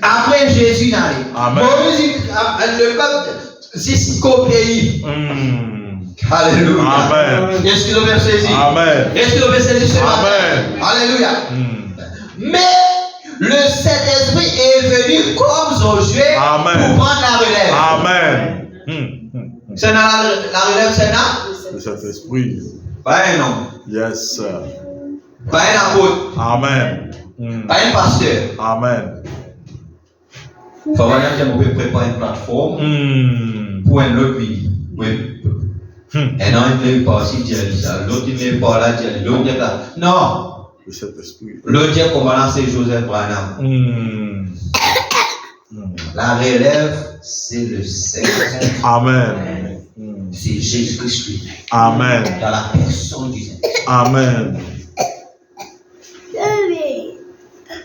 Après Jésus n'allait. Moïse, le peuple jusqu'au pays. Alléluia. Amen. Est-ce que vous avez saisi? Amen. Est-ce que vous avez saisi ce matin? Amen. Alléluia. Mais le Saint-Esprit est venu comme Josué pour prendre la relève. Amen. C'est dans la relève, c'est dans le Saint-Esprit. Pas un homme. Yes, sir. Pas un apôtre. Amen. Pas un pasteur. Amen. Il faut vraiment dire qu'on peut préparer une plateforme pour un autre pays. Oui. Et non, il n'est pas ici, dire ça. L'autre, il n'est pas là, dire l'autre, il est là. Non. Le Saint-Esprit. L'autre, il comment c'est Joseph Branham. La relève, c'est le Saint-Esprit. Amen. C'est Jésus-Christ lui-même. Amen. Dans la personne du Saint-Esprit. Amen.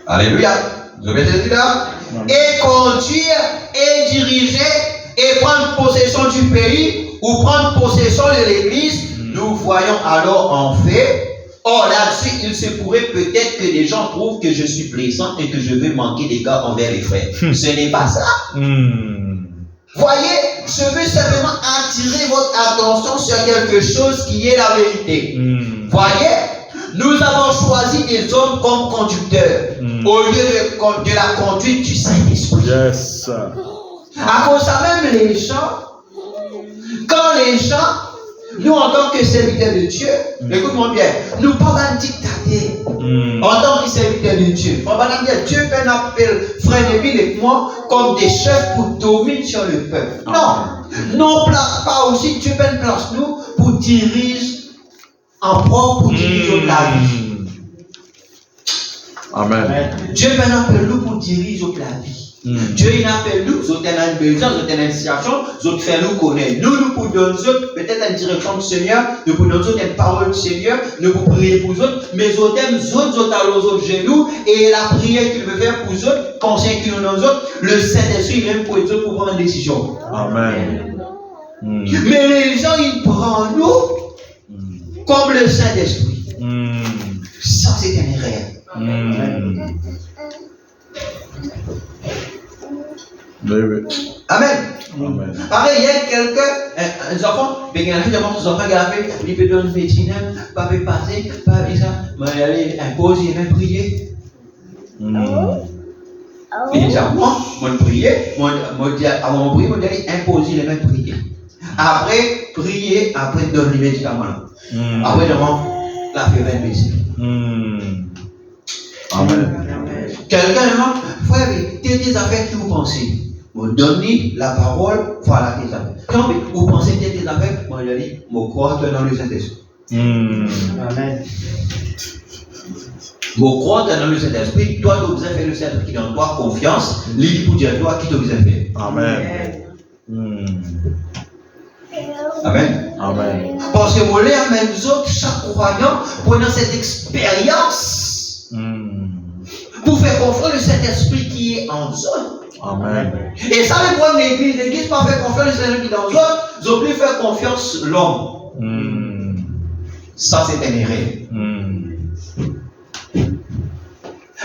Alléluia. Vous avez saisi là? Et conduire, et diriger, et prendre possession du pays, ou prendre possession de l'église, nous voyons alors en fait. Or là-dessus, il se pourrait peut-être que les gens trouvent que je suis blessant et que je veux manquer d'égard envers les frères. Ce n'est pas ça. Voyez, je veux simplement attirer votre attention sur quelque chose qui est la vérité. Voyez, nous avons choisi des hommes comme conducteurs au lieu de la conduite du Saint-Esprit. Yes. À cause de ça, même les gens, quand les gens, nous en tant que serviteurs de Dieu, écoute-moi bien, nous pas un dictateur. En tant que serviteurs de Dieu, on va dire Dieu peut appeler frère Neville et moi comme des chefs pour dominer sur le peuple. Non, pas aussi Dieu peut place nous pour diriger en propre, pour diriger la vie. Amen. Dieu peut appeler nous pour diriger la vie. Dieu il appelle nous, nous avons une besoin, nous avons une situation, nous faisons nous connaître. Nous pour donner peut-être une direction du Seigneur, nous pour donner une parole du Seigneur, nous pour prier pour eux, mais nous aiment les autres genoux et la prière qu'il veut faire pour eux, conseil qu'il nous donne aux autres, le Saint-Esprit il aime pour eux pour prendre une décision. Amen. Mais les gens ils prennent nous comme le Saint-Esprit. Ça c'est une erreur. Amen. Pareil, il y a quelqu'un les enfants, ben, il y a des enfants qui ont fait, ils peuvent donner une médecine, pas peut passer, pas ça, mais il y a les imposer, même prier. Et déjà, moi, prier, moi, avant de prier, moi, imposer les mêmes prier. Après, prier, après, donner les médicaments. Après, devant, la faire une médecine. Amen. Quelqu'un demande, frère, des affaires que vous pensez. Vous donnez la parole, voilà tes affaires. Quand vous pensez que tes affaires, moi je dis, vous croyez dans le Saint-Esprit. Amen. Vous croyez dans le Saint-Esprit, toi tu as fait le Saint-Esprit qui donne toi confiance, lui pour dire toi qui te besoin fait. Amen. Amen. Amen. Parce que vous voulez amener nous autres, chaque croyant, pendant cette expérience, pour faire confiance au Saint-Esprit qui est en zone. Amen. Et ça, le point de l'église, l'église pas faire confiance au Saint-Esprit qui est en zone, ils ont plus faire confiance à l'homme. Ça, c'est un erreur.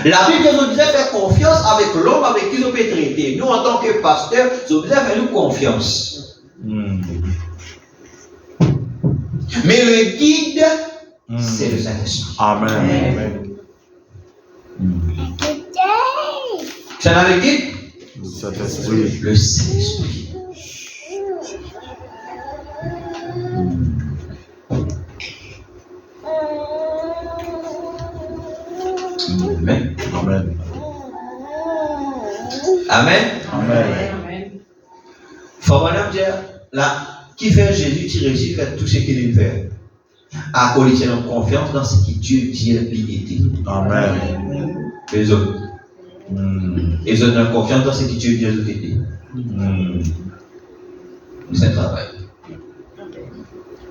La Bible nous disait faire confiance avec l'homme avec qui on peut traiter. Nous, en tant que pasteurs, nous devons faire nous confiance. Mais le guide, c'est le Saint-Esprit. Amen. C'est dans le guide? Saint-Esprit. Le Saint-Esprit. Amen. Amen. Amen. Amen. Faut vraiment dire, là, qui fait Jésus, qui réussit à faire tout ce qu'il fait. À cause de notre confiance dans ce que Dieu dit et était. Amen. Les autres. Ils ont une confiance dans ce que Dieu dit et était. C'est un travail.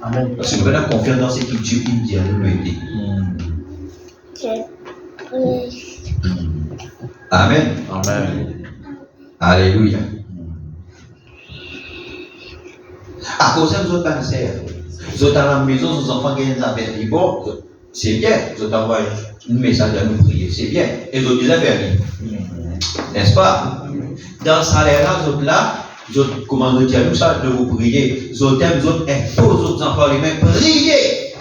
Amen. Parce que nous avons confiance dans ce que Dieu dit et était. Amen. Amen. Alléluia. À cause de nos cancers, vous êtes à la maison, vos enfants qui ont des affaires bon, c'est bien, vous êtes envoyé un message à nous prier, c'est bien, et vous avez des affaires n'est-ce pas? Dans ce salaire-là, vous êtes là, vous êtes, comment nous dire, nous ça de vous prier, vous êtes imposez aux enfants les mêmes, priez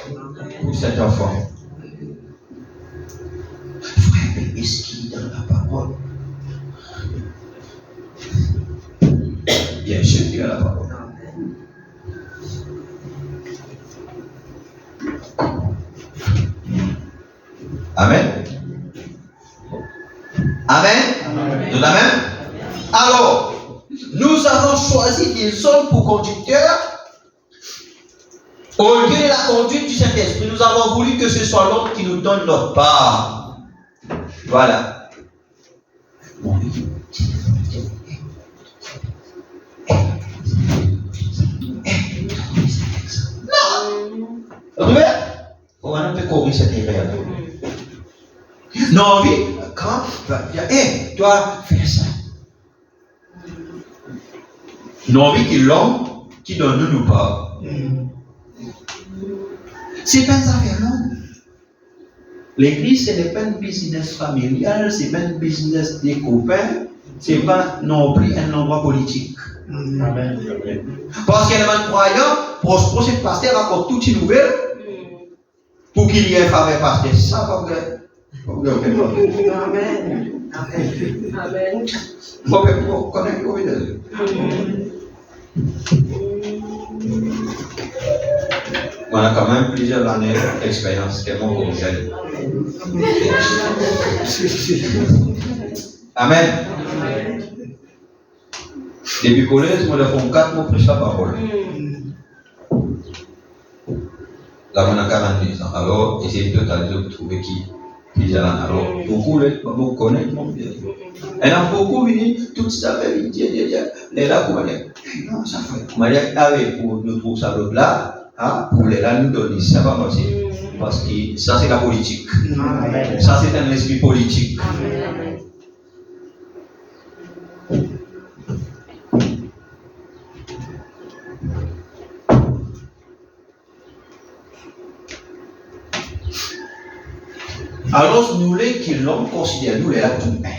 pour cet enfant. Frère, est-ce qu'il est dans la parole? Bien sûr qu'il est dans la parole. Amen. Amen. Nous Amen. Alors, nous avons choisi des hommes pour conducteurs. Au lieu de la conduite du Saint-Esprit, nous avons voulu que ce soit l'homme qui nous donne notre part. Voilà. Vous trouvez? On va un peu courir cette erreur. Non, oui, quand tu vas dire, hé, toi, fais ça. Non, oui, que l'homme qui donne nous pas. C'est pas ça faire l'homme. L'église, ce n'est pas un business familial, c'est pas un business des copains, c'est pas non plus un endroit politique. Amen. Parce qu'il y a un croyant, pour ce prochain pasteur raconte toutes les nouvelles, pour qu'il y ait un fameux pasteur. Ça va vous Amen. Amen. Vous connaissez le on a quand même plusieurs années d'expérience, tellement qu'on gêne. Amen. Depuis collège, moi, je fais 4 mots prêcher la parole. Là, on a 42 ans. Alors, essayez de trouver qui est là. Alors, beaucoup, vous connaissez mon bien. Et là, beaucoup, tout ça, les là, pour dire, non, ça fait. Pour dire, avec, pour nous trouver ça l'autre là. Ah, pour les là nous donner, ça va passer. Parce que ça c'est la politique. Amen. Ça c'est un esprit politique. Amen. Alors nous les qui l'homme considère nous les là tout bien.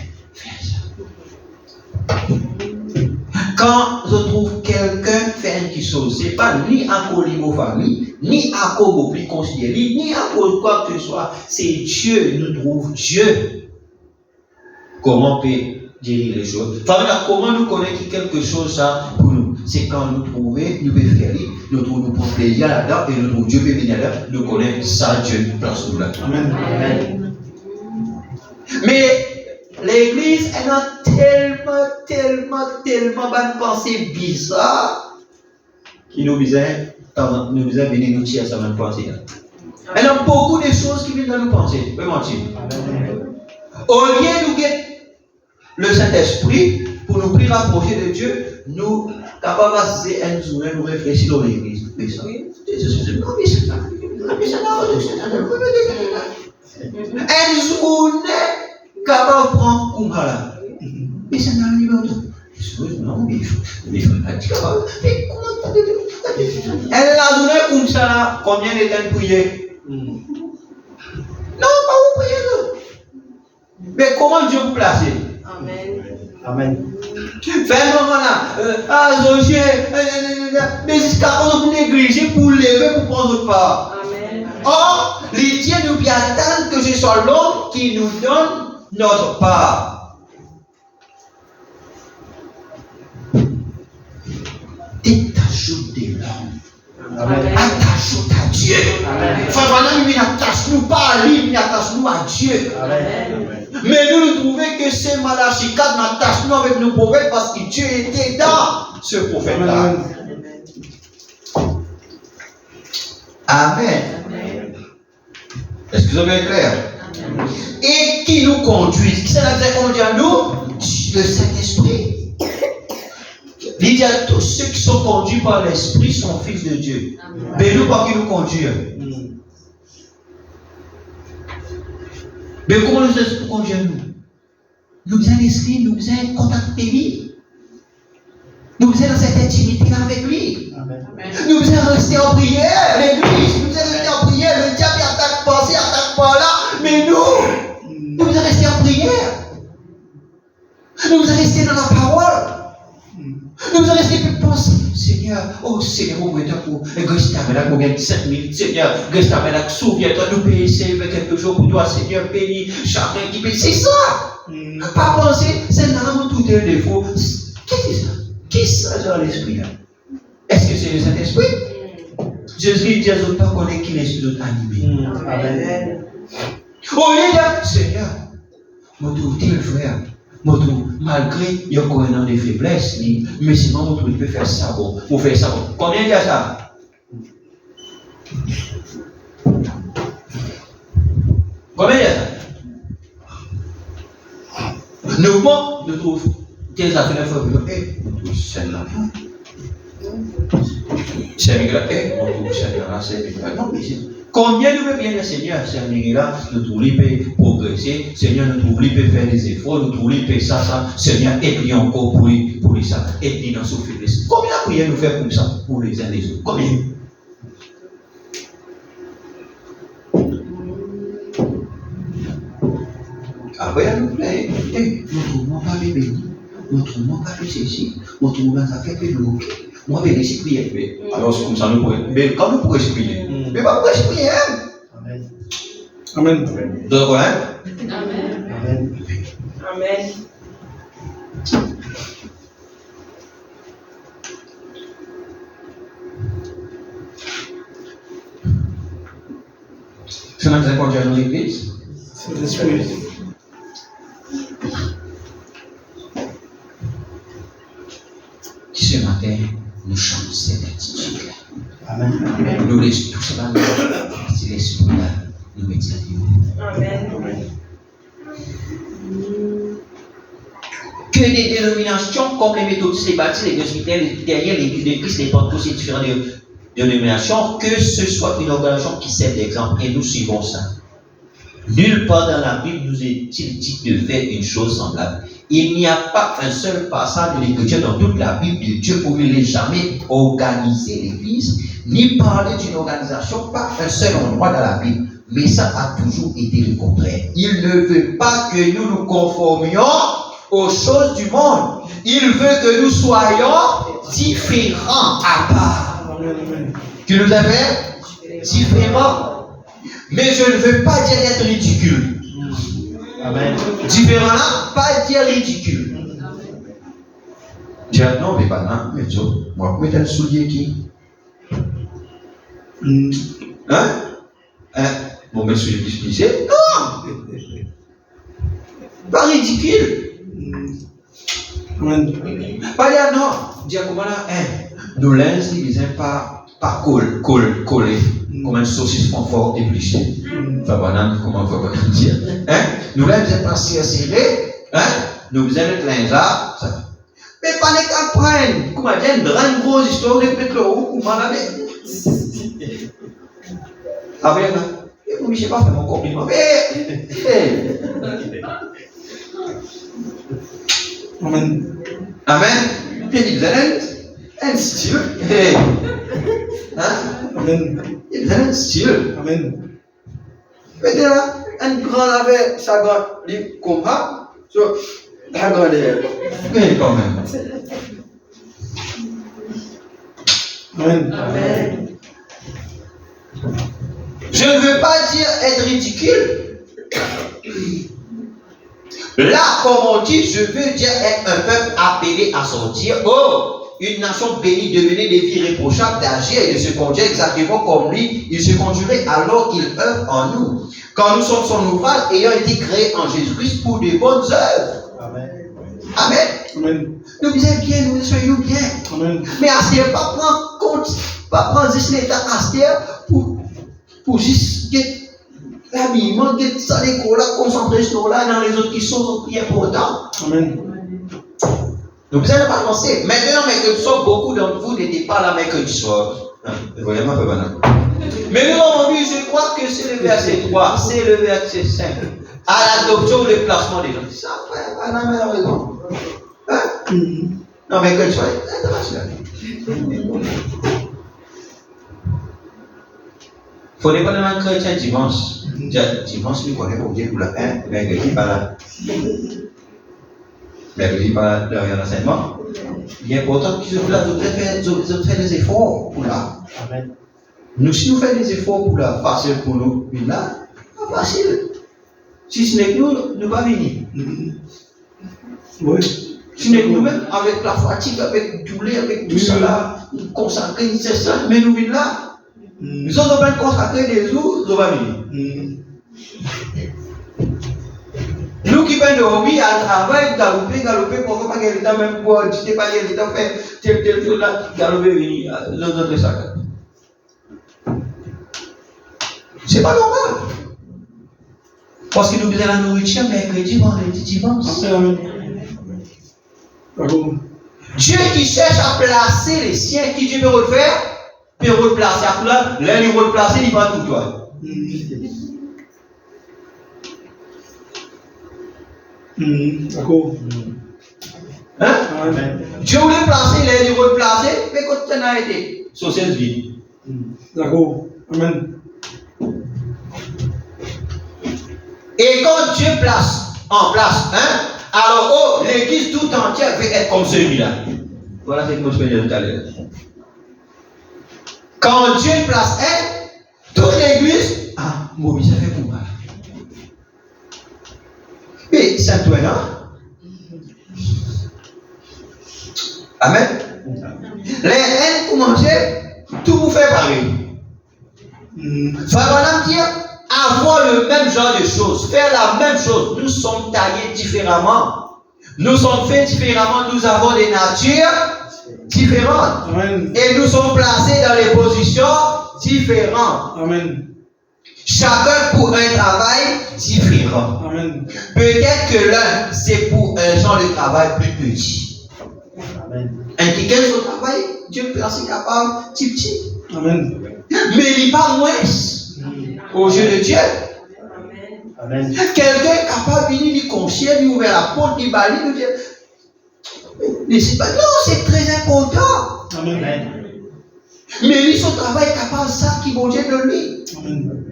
Quand je trouve quelqu'un faire haine qui sont, c'est pas ni à cause de vos familles, ni à cause de vos plus considérés, ni à cause de quoi que ce soit. C'est Dieu, nous trouve Dieu. Comment on peut dire les choses? Comment nous connaître quelque chose ça pour nous? C'est quand nous trouvons, nous pouvons faire, nous trouvons nous prendre plaisir là-dedans et nous trouvons Dieu peut venir là, nous connaissons ça, Dieu place nous là. Amen. Amen. Mais l'église, elle a tellement de pensées bizarres qui nous visaient venir nous tirer à sa même pensée. Elle a beaucoup de choses qui viennent dans nos pensées. Pas mentir. Au lieu de guetter le Saint-Esprit pour nous plus rapprocher de Dieu, nous capables de passer une journée, nous réfléchir dans l'église. Mais ça, une journée capable de prendre Kumbala. Mais ça n'a rien de tout. Non, mais il faut pas dire. Mais comment elle la journée comme ça là, combien de temps prier? Non, pas vous prier. Mais comment Dieu vous place? Amen. Amen. Fais un moment là, Zoché, mais jusqu'à quand vous négligez pour lever pour prendre votre part? Amen. Or, les dieux nous bien attendent que ce soit l'homme qui nous donne notre part. Détache-nous de l'homme. Amen. Attache-nous à Dieu. Frère, nous attache-nous pas à lui, mais attache-nous à Dieu. Amen. Mais nous trouvons que c'est Malachi 4, n'attache-nous avec nos prophètes parce que Dieu était dans ce prophète-là. Amen. Est-ce que vous avez clair? Et qui nous conduit? Qui c'est la conduit à nous? Le Saint-Esprit. Il dit à tous ceux qui sont conduits par l'Esprit sont fils de Dieu. Mais nous, pas qui nous conduit. Mais comment le Saint-Esprit conduit à nous? Nous faisons l'Esprit, nous faisons contact avec lui. Nous faisons dans cette intimité avec lui. Amen. Nous faisons rester en prière, l'église, nous faisons rester en prière, le diable attaque par-ci, attaque par-là, mais nous faisons rester en prière. Nous faisons rester dans la parole. Nous faisons rester plus penser, Seigneur, oh Seigneur, mon Dieu, pour Grèce Tabernacle, pour gagner 5 minutes, Seigneur, Grèce Tabernacle, souviens-toi, nous payer quelque chose pour toi, Seigneur, bénis chacun qui paye. C'est ça! Pas penser, c'est là tout est défaut. Qu'est-ce que c'est ça? Qui ça dans l'esprit là? Est-ce que c'est le Saint-Esprit? Jésus dit à eux pas connaître qui l'esprit d'autre animé. Amen. Au lieu de Seigneur, mon trouve-t-il frère? Malgré il y a encore un an de faiblesse, mais sinon on peut faire ça bon. Pour faire ça bon. Combien il y a ça? Combien il y a ça? Nous, bon, nous trouvons des affaires faibles. On trouve celle-là. Celle-là, on trouve celle-là, celle-là. Non, mais c'est. Combien nous pouvons bien dire, Seigneur, Seigneur, nous trouvons qu'il peut progresser, Seigneur, nous trouvons qu'il peut faire des efforts, nous trouvons qu'il peut ça, Seigneur, aide-lui encore pour lui ça, aide-lui dans son faiblesse. Combien de prières nous faire comme ça pour les uns les autres? Combien? Après, nous plaît, nous trouvons pas les bénis, nous trouvons pas les ceci, nous trouvons ça fait que nous. Moi, je vais laisser prier. Alors, c'est comme ça, nous pourrions. Mais quand nous pourrions prier, mais pas pourquoi je prie. Amen. Amen. Donc, hein? Amen. Amen. Amen. C'est là que vous avez dans l'église? C'est l'esprit. Ce matin, nous changeons cette attitude. Amen. Nous laissons tout cela, c'est l'esprit là, nous mettons à Dieu. Amen. Que des dénominations comme les méthodistes, les baptistes, les presbytères, derrière l'église de Christ, les pentecôtistes et différentes dénominations, que ce soit une organisation qui sert d'exemple et nous suivons ça. Nulle part dans la Bible nous est-il dit de faire une chose semblable. Il n'y a pas un seul passage de l'Écriture dans toute la Bible de Dieu où il n'est jamais organisé l'Église, ni parler d'une organisation, pas un seul endroit dans la Bible. Mais ça a toujours été le contraire. Il ne veut pas que nous nous conformions aux choses du monde. Il veut que nous soyons différents à part. Amen. Tu nous as fait différents. Mais je ne veux pas dire être ridicule. Amen. Différent là, pas dire ridicule. Dire non, mais pas là, mais tu moi, mettre un soulier qui. Hein? Bon, mais soulier qui se plissait? Non! Pas ridicule. Amen. Pas dire non. Dire comment là, nos linges, ils disent pas collés. Comme une saucisse fort épluchée. Enfin, banane, comment on va dire? Nous linges, ils pas serrés. Nous faisons notre linge là. Mais pas les campagnes. Comment dire, une grande grosse histoire de mettre le haut, comment la mettre? Ah bien, je ne sais pas faire mon compliment. Mais. Amen. Amen. Puis vous avez un style. Amen. Vous avez un style. Amen. Mais là, un grand avec sa grande livre comme ça. La grande est quand même. Amen. Amen. Je ne veux pas dire être ridicule. Là, comme on dit, je veux dire être un peuple appelé à sortir. Oh, une nation bénie, devenir des vies irréprochables, d'agir et de se conduire exactement comme lui. Il se conduirait alors qu'il œuvre en nous. Quand nous sommes son ouvrage, ayant été créés en Jésus-Christ pour de bonnes œuvres. Amen. Amen. Amen. Nous disons bien, nous soyons bien. Amen. Mais à ce n'est pas prendre compte, pas prendre juste l'état à pour juste l'habillement, ça les colla, concentrer sur là dans les autres qui sont plus importants. Amen. Donc vous n'allez pas penser. Maintenant, mercredi soir, beaucoup d'entre vous n'étaient pas là mercredi soir. Vraiment un peu banal. Mais nous avons vu, je crois que c'est le verset 3, c'est le verset 5. À l'adoption ou le placement des gens. Ça, frère, madame, elle a raison. Non, mercredi soir, c'est international. Il faut dépendre d'un chrétien dimanche. Dimanche, nous connaissons pour dire pour la fin, mercredi par là. Mercredi par là, derrière l'enseignement. Il est important que vous faites des efforts pour là. Amen. Nous, si nous faisons des efforts pour la, facile pour nous, mais là, pas facile. Si ce n'est que nous, nous pas venir. Oui. Si ce n'est que nous-mêmes, avec la fatigue, avec le douleur, avec tout ça là, nous consacrer, c'est ça, mais nous venons là. Nous avons pas consacré des jours, nous pas venir. Nous qui venons de hobby à travail, galoper, pour pas qu'il y ait le même pour discuter, pas qu'il y ait le temps faire tel chose là, galoper, venir, nous autres ça. C'est pas normal. Parce que nous faisons la nourriture mercredi, vendredi, dimanche. Amen. D'accord. Dieu qui cherche à placer les siens, qui Dieu peut le faire, peut le placer à tout là, l'un il va le placer, il va tout toi. D'accord. Hein? Amen. Dieu voulait placer, l'un il va le placer, mais quand tu as été, société vie. D'accord. Amen. Et quand Dieu place en place, alors l'église tout entière veut être comme celui-là. Voilà ce que je vais dire tout à l'heure. Quand Dieu place toute l'église, Mobi, ça fait pour moi. Et c'est toi là. Amen. Les haines pour manger, tout vous fait pareil. Ça va dire, avoir le même genre de choses, faire la même chose. Nous sommes taillés différemment. Nous sommes faits différemment. Nous avons des natures différentes. Amen. Et nous sommes placés dans des positions différentes. Amen. Chacun pour un travail différent. Amen. Peut-être que l'un, c'est pour un genre de travail plus petit. Amen. Un quelqu'un son travail, Dieu place capable, petit. Amen. Mais il n'est pas moins aux yeux de Dieu. Amen. Quelqu'un est capable de venir, lui confier, lui ouvrir la porte, lui balayer, lui dire. Non, c'est très important. Amen. Mais lui, son travail est capable, ça qui vont dire de lui. Amen.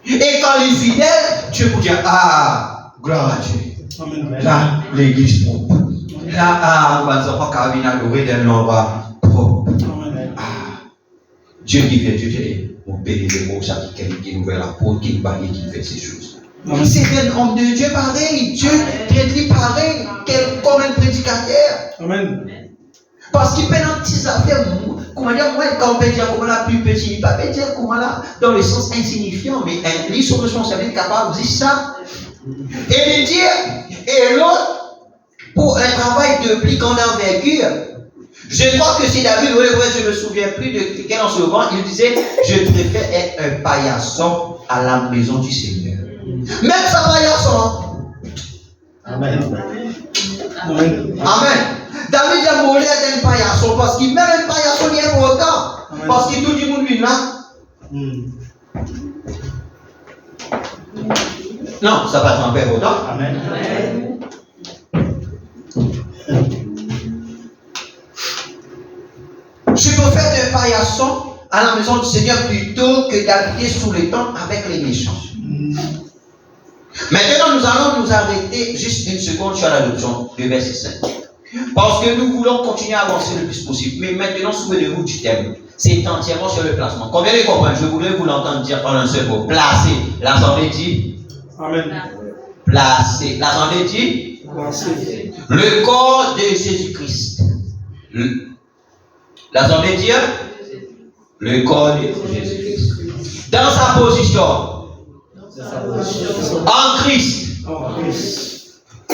Et quand il est fidèle, Dieu vous dit, gloire à Dieu. Là, l'église propre. Là, on va dire qu'on va adorer dans l'endroit propre. Dieu qui fait, Dieu qui on bénit les mots, ça qui nous ouvre la porte, qui nous barre, qui fait ces choses. C'est un homme de Dieu pareil. Dieu traite pareil, comme un prédicateur. Amen. Parce qu'il peut dans petites affaires, comment dire, moi, quand on peut dire comment la plus petit, il ne peut pas dire comment là, dans le sens insignifiant, mais lui, son responsabilité est capable de dire ça. Et lui dire, et l'autre, pour un travail de plus grande envergure. Je crois que c'est David, je ne me souviens plus de quel en ce moment, il disait, je préfère être un paillasson à la maison du Seigneur. Même ça paillasson. Amen. Amen. Amen. David a mourir d'un paillasson parce qu'il même un paillasson il est important. Parce qu'il tout le monde vient là. Non, ça va être un père autant. Amen. Je préfère un paillasson à la maison du Seigneur plutôt que d'habiter sous les temps avec les méchants. Maintenant, nous allons nous arrêter juste une seconde sur l'adoption de verset 5. Parce que nous voulons continuer à avancer le plus possible. Mais maintenant, souvenez-vous du thème. C'est entièrement sur le placement. Combien de comprennent? Je voudrais vous l'entendre dire en un seul mot. Placer. L'Assemblée dit. Amen. Placer. L'Assemblée dit. Placer. Le corps de Jésus-Christ. L'Assemblée dit. Le corps de Jésus-Christ. Dans sa position. En Christ.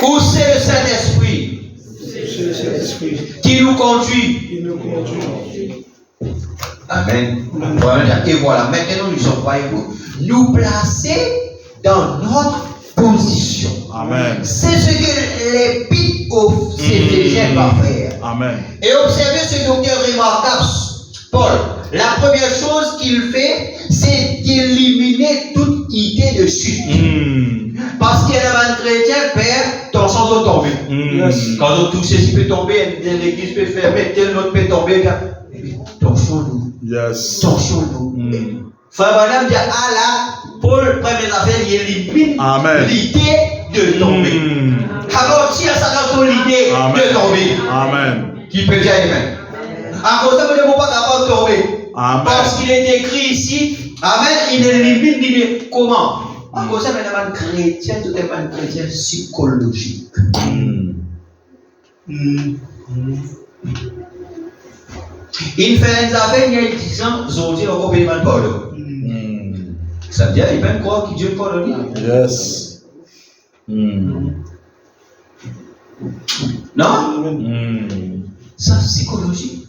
Où c'est le Saint-Esprit qui nous conduit. Amen. Et voilà, maintenant nous sommes, voyez-vous, nous placer dans notre position. Amen. C'est ce que l'Épître aux Éphésiens va faire. Amen. Et observez ce docteur remarquable, Paul. La première chose qu'il fait, c'est d'éliminer toute idée de chute. Parce qu'il y a un chrétien, père, ton sang va tomber. Quand on touche, ceci peut tomber, l'église peut fermer, tel autre peut tomber. Torchons-nous. Yes. Torchons-nous. Frère Madame dit, ah là, Paul, première affaire, il élimine l'idée de tomber. Alors, tire ça dans ton idée de tomber. Amen. Qui peut dire amen. En cause de ne pas capable de tomber. Amen. Parce qu'il est écrit ici, amen, il élimine l'idée. Comment? En cause de un chrétien, tout est un chrétien psychologique. Il fait une affaire il y a 10 ans, aujourd'hui, on peut pas pardon. Ça veut dire qu'il peut croire que Dieu pardonne. Yes. Non? C'est psychologique.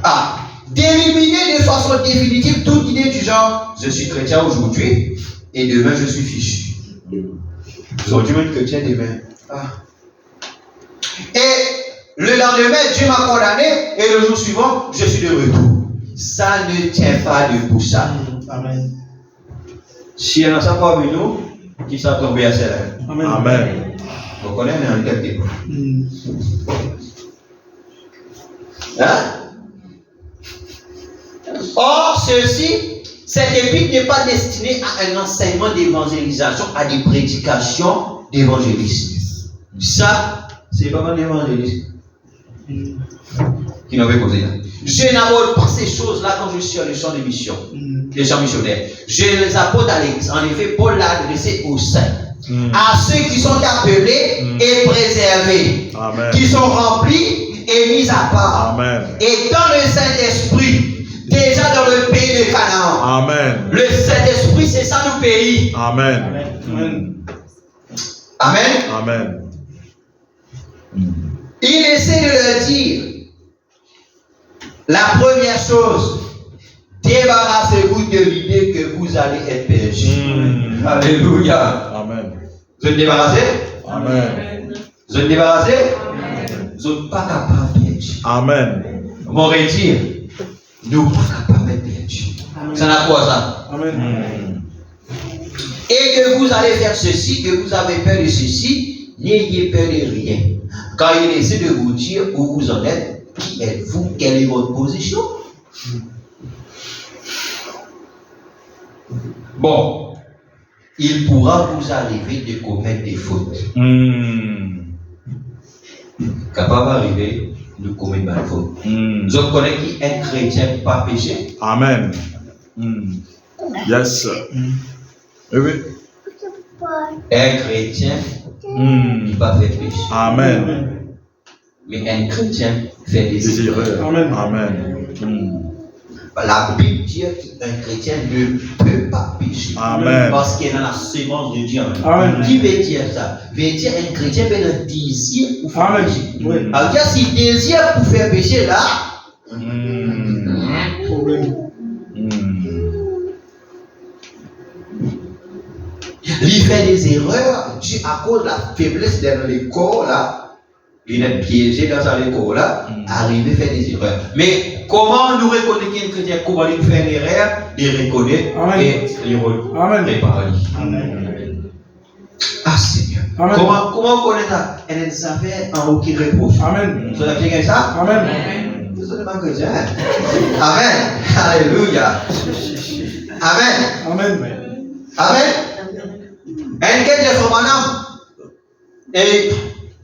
Ah, d'éliminer de façon définitive toute idée du genre, je suis chrétien aujourd'hui et demain je suis fichu. Aujourd'hui, je suis chrétien demain. Ah. Et le lendemain, Dieu m'a condamné et le jour suivant, je suis de retour. Ça ne tient pas debout ça. Amen. Si on a ça parmi nous, qui s'est tombé à celle-là. Amen. Vous connaissez un quelque chose. Hein? Or, cette épître n'est pas destinée à un enseignement d'évangélisation, à des prédications d'évangélisme. Ça, c'est pas un évangéliste qui n'avait posé là. Je n'aborde pas ces choses-là quand je suis sur le champ de mission, les champs missionnaires. Je les apporte à l'Église. En effet, Paul l'a adressé aux saints, à ceux qui sont appelés et préservés, qui sont remplis et mis à part. Amen. Et dans le Saint-Esprit, déjà dans le pays de Canaan. Amen. Le Saint-Esprit, c'est ça le pays. Amen. Amen. Amen. Il essaie de leur dire, la première chose, débarrassez-vous de l'idée que vous allez être perdus. Alléluia. Amen. Vous êtes débarrassés? Amen. Vous êtes débarrassés? Vous n'êtes pas capables de perdre. Amen. On va dire, nous ne sommes pas capables de perdre. Ça n'a quoi ça? Amen. Et que vous allez faire ceci, que vous avez peur de ceci, n'ayez peur de rien. Quand il essaie de vous dire où vous en êtes, qui êtes-vous, quelle est votre position? Bon, il pourra vous arriver de commettre des fautes. Capable d'arriver de commettre des fautes. Je connais qui est chrétien pas péché. Amen. Yes. Oui. Un chrétien il pas fait péché. Amen. Mais un chrétien fait des erreurs. Amen. Amen. La Bible dit qu'un chrétien ne peut pas pécher. Amen. Parce qu'il est dans la sémence de Dieu. Amen. Qui veut dire ça? Veut dire un chrétien peut le désir pour faire Amen. pécher. Oui. Alors, s'il désire pour faire pécher là, il fait des erreurs dû à cause de la faiblesse dans le corps là. Il est piégé dans sa corps là, arrivé à faire des erreurs. Mais comment nous reconnaître qu'un chrétien, comment il fait une erreur, il reconnaît et il répare. Ah Seigneur. Amen. Comment on connaît ça? Elle est affaire en haut qui reproche. Amen. Vous avez bien ça? Amen. Vous êtes pas chrétien. Amen. Alléluia. Amen. Amen. Amen. Un chrétien sur madame. Et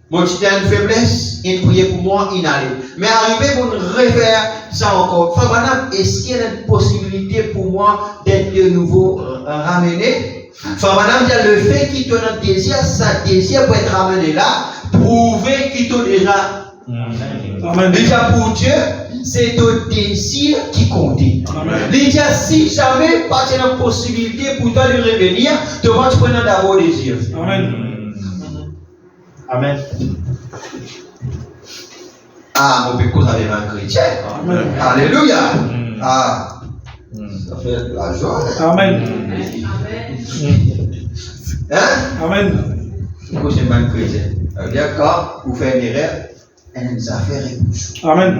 moi, j'étais une faiblesse, il priait pour moi, il allait. Mais arrivé pour refaire ça encore. Frère madame, est-ce qu'il y a une possibilité pour moi d'être de nouveau ramené? Frère madame, le fait qu'il te donne désir, ça désir pour être ramené là, prouver qu'il t'a déjà. Amen. Déjà pour Dieu, c'est ton désir qui compte. Déjà, si jamais pas de possibilité pour toi de revenir, tu vas te prendre d'abord désir. Amen. Amen. Ah, mon péco, ça devient un chrétien. Amen. Alléluia. Ah, ça fait la joie. Amen. Hein? Amen. Pourquoi je suis pas un chrétien? Ça veut dire quand vous faites une erreur, elle nous a fait rebouche. Amen.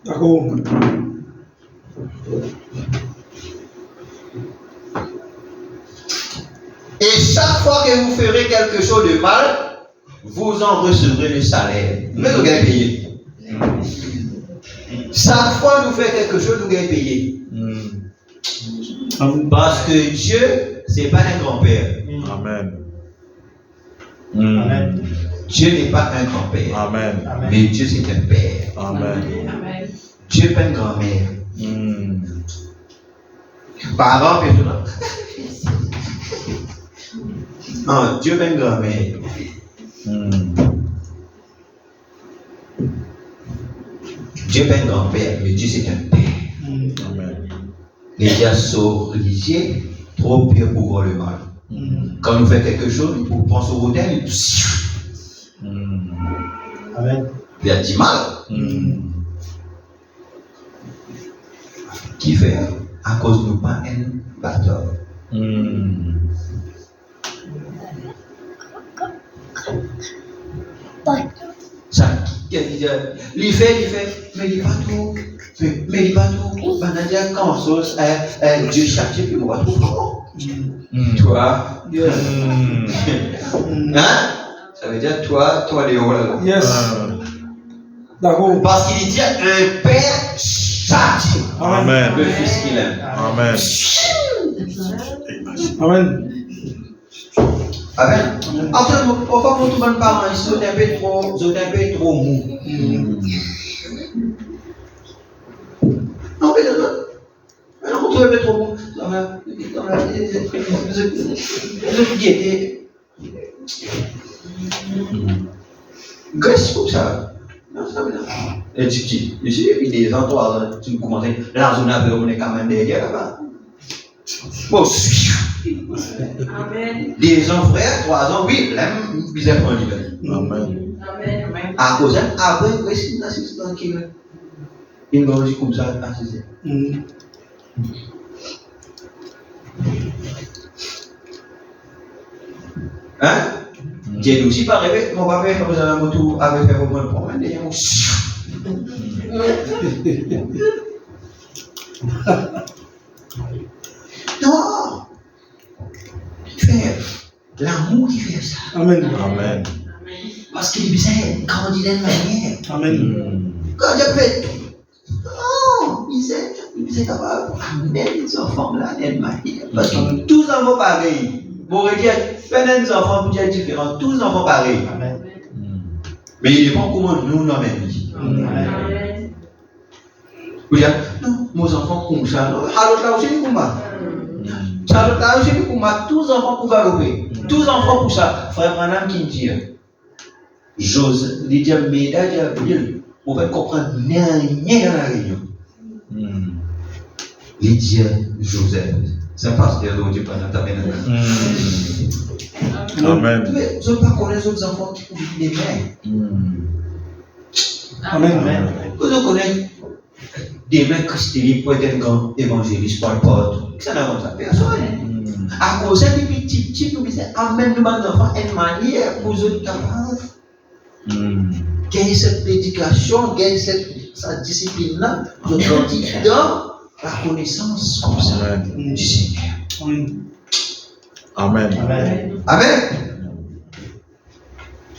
D'accord. Et chaque fois que vous ferez quelque chose de mal, vous en recevrez le salaire. Mais vous allez payer. Chaque fois que nous faisons quelque chose, nous allons payer. Parce que Dieu, ce n'est pas un grand-père. Amen. Amen. Dieu n'est pas un grand-père. Amen. Mais Dieu, c'est un père. Amen. Dieu n'est pas une grand-mère. Parents, personne. Non, Dieu n'est pas une grand-mère. Dieu n'est pas un grand-père, mais Dieu, c'est un père. Amen. Les gens sont religieux, trop purs pour voir le mal. Quand nous faisons quelque chose, nous pensons au hôtel, Amen. il y a du mal. Qui fait à cause de nous pas un bâtard. Ça, il fait, mais il pas tout. Mais il pas tout. Banadia, quand sauce, Dieu cherche, puis on va tout prendre. Toi, hein? Ça veut dire toi, les hauts là. Yes. D'accord. Parce qu'il dit un père cherche Amen. le fils qu'il aime. Amen. Amen. Amen. En fait, parfois, quand tout le monde parle, ils sont un peu trop mous. Non, mais non. Alors, quand tu es trop mou, dans la gaieté. Qu'est-ce comme ça? Non, ça veut dire. Et tu dis, ici, il y a des gens, toi, tu commences à zone un peu, on est quand même derrière là-bas. Bon, Amen. 2 ans, frère, 3 ans, oui, là, ils aiment un livre. Amen. Amen. À cause après, oui, c'est tranquille. Il me dit comme ça, assisé. Hein? J'ai aussi pas rêvé, mon papa, quand vous avez un moto, avait fait au moins le problème, et non! Frère, l'amour qui fait ça. Amen. Amen. Parce qu'il est bizarre, quand il est manière. Amen. Quand il fait tout. Non, il sait. vous êtes capable d'amener les enfants là, d'une manière. Parce que tous les enfants pareils. Vous aurez dit, faites des enfants pour dire différents, tous les enfants pareils. Amen. Mais il dépend comment nous nous mêmes. Amen. Vous dites, non, mes enfants comme ça. Alors là aussi, comme ça. Alors là aussi, comme ça. Tous les enfants pour galoper. Tous les enfants pour ça. Frère Branham qui me dit, Joseph, il dit, médaille, on va comprendre rien dans la réunion. Il dit, Joseph, c'est un pasteur dont Dieu pendant ta peine. Amen. Mais je ne pas connaître les autres enfants qui ont des mères. Amen. Vous connaissez des mères christiques pour être un grand évangéliste, Paul Porte. Ça n'a pas personne. À cause de ces petits types, nous disons, amène nous les enfants une manière pour eux capables. Gagner cette prédication, gagner cette discipline-là, de grandir dans la connaissance comme ça du Seigneur. Amen. Amen. Amen.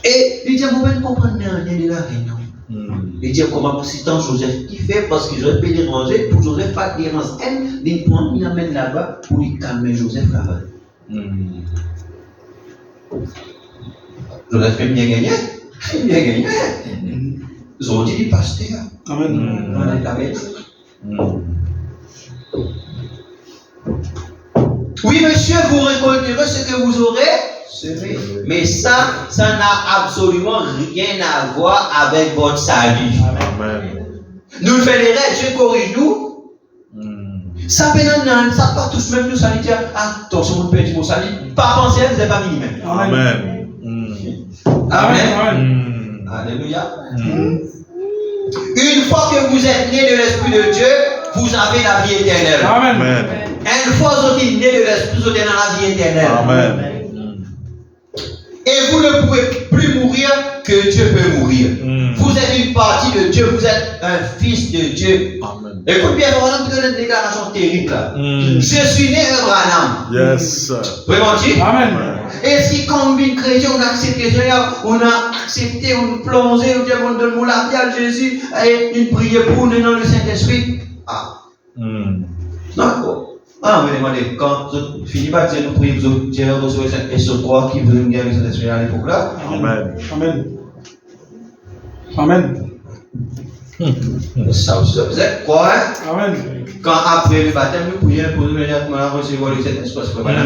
Et il dit, vous pouvez comprendre rien de la réunion. Il dit, comment c'est tant Joseph il fait parce que Joseph peut déranger, pour Joseph faire déranger elle, il prend, il amène là-bas pour lui calmer Joseph là-bas. Joseph fait bien gagner. Bien gagné. Ils ont dit les pasteurs. Amen. Oui, monsieur, vous récolterez ce que vous aurez semé. Mais ça n'a absolument rien à voir avec votre salut. Amen. Nous le faisons, Dieu corrige nous. Ça peut ça pas tous même nous salut. Attention, vous perdez mon salut. Pas penser, vous n'avez pas mis même. Amen. Amen. Alléluia. Une fois que vous êtes né de l'Esprit de Dieu, vous avez la vie éternelle. Amen. Une fois que vous êtes né de l'Esprit, vous êtes dans la vie éternelle. Amen. Et vous ne pouvez plus mourir que Dieu peut mourir. Vous êtes une partie de Dieu, vous êtes un fils de Dieu. Amen. Écoute bien, Branham te donne une déclaration terrible là. Je suis né un Branham. Yes. Vraiment dit? Amen. Et si comme une chrétien, on a accepté Seigneur, on a accepté, on a plongé, on donne la vie à Jésus, et une prière pour nous dans le Saint-Esprit. Ah. Non, ah, mais demandez, quand vous finissez par dire, nous prions, vous Dieu reçoit le Saint-Esprit sur quoi qui veut nous guérir le Saint-Esprit à l'époque là. Amen. Amen. Amen. Ça aussi, vous êtes quoi, hein? Amen. Quand après le baptême, nous prions pour nous immédiatement recevoir le Saint-Esprit. Amen.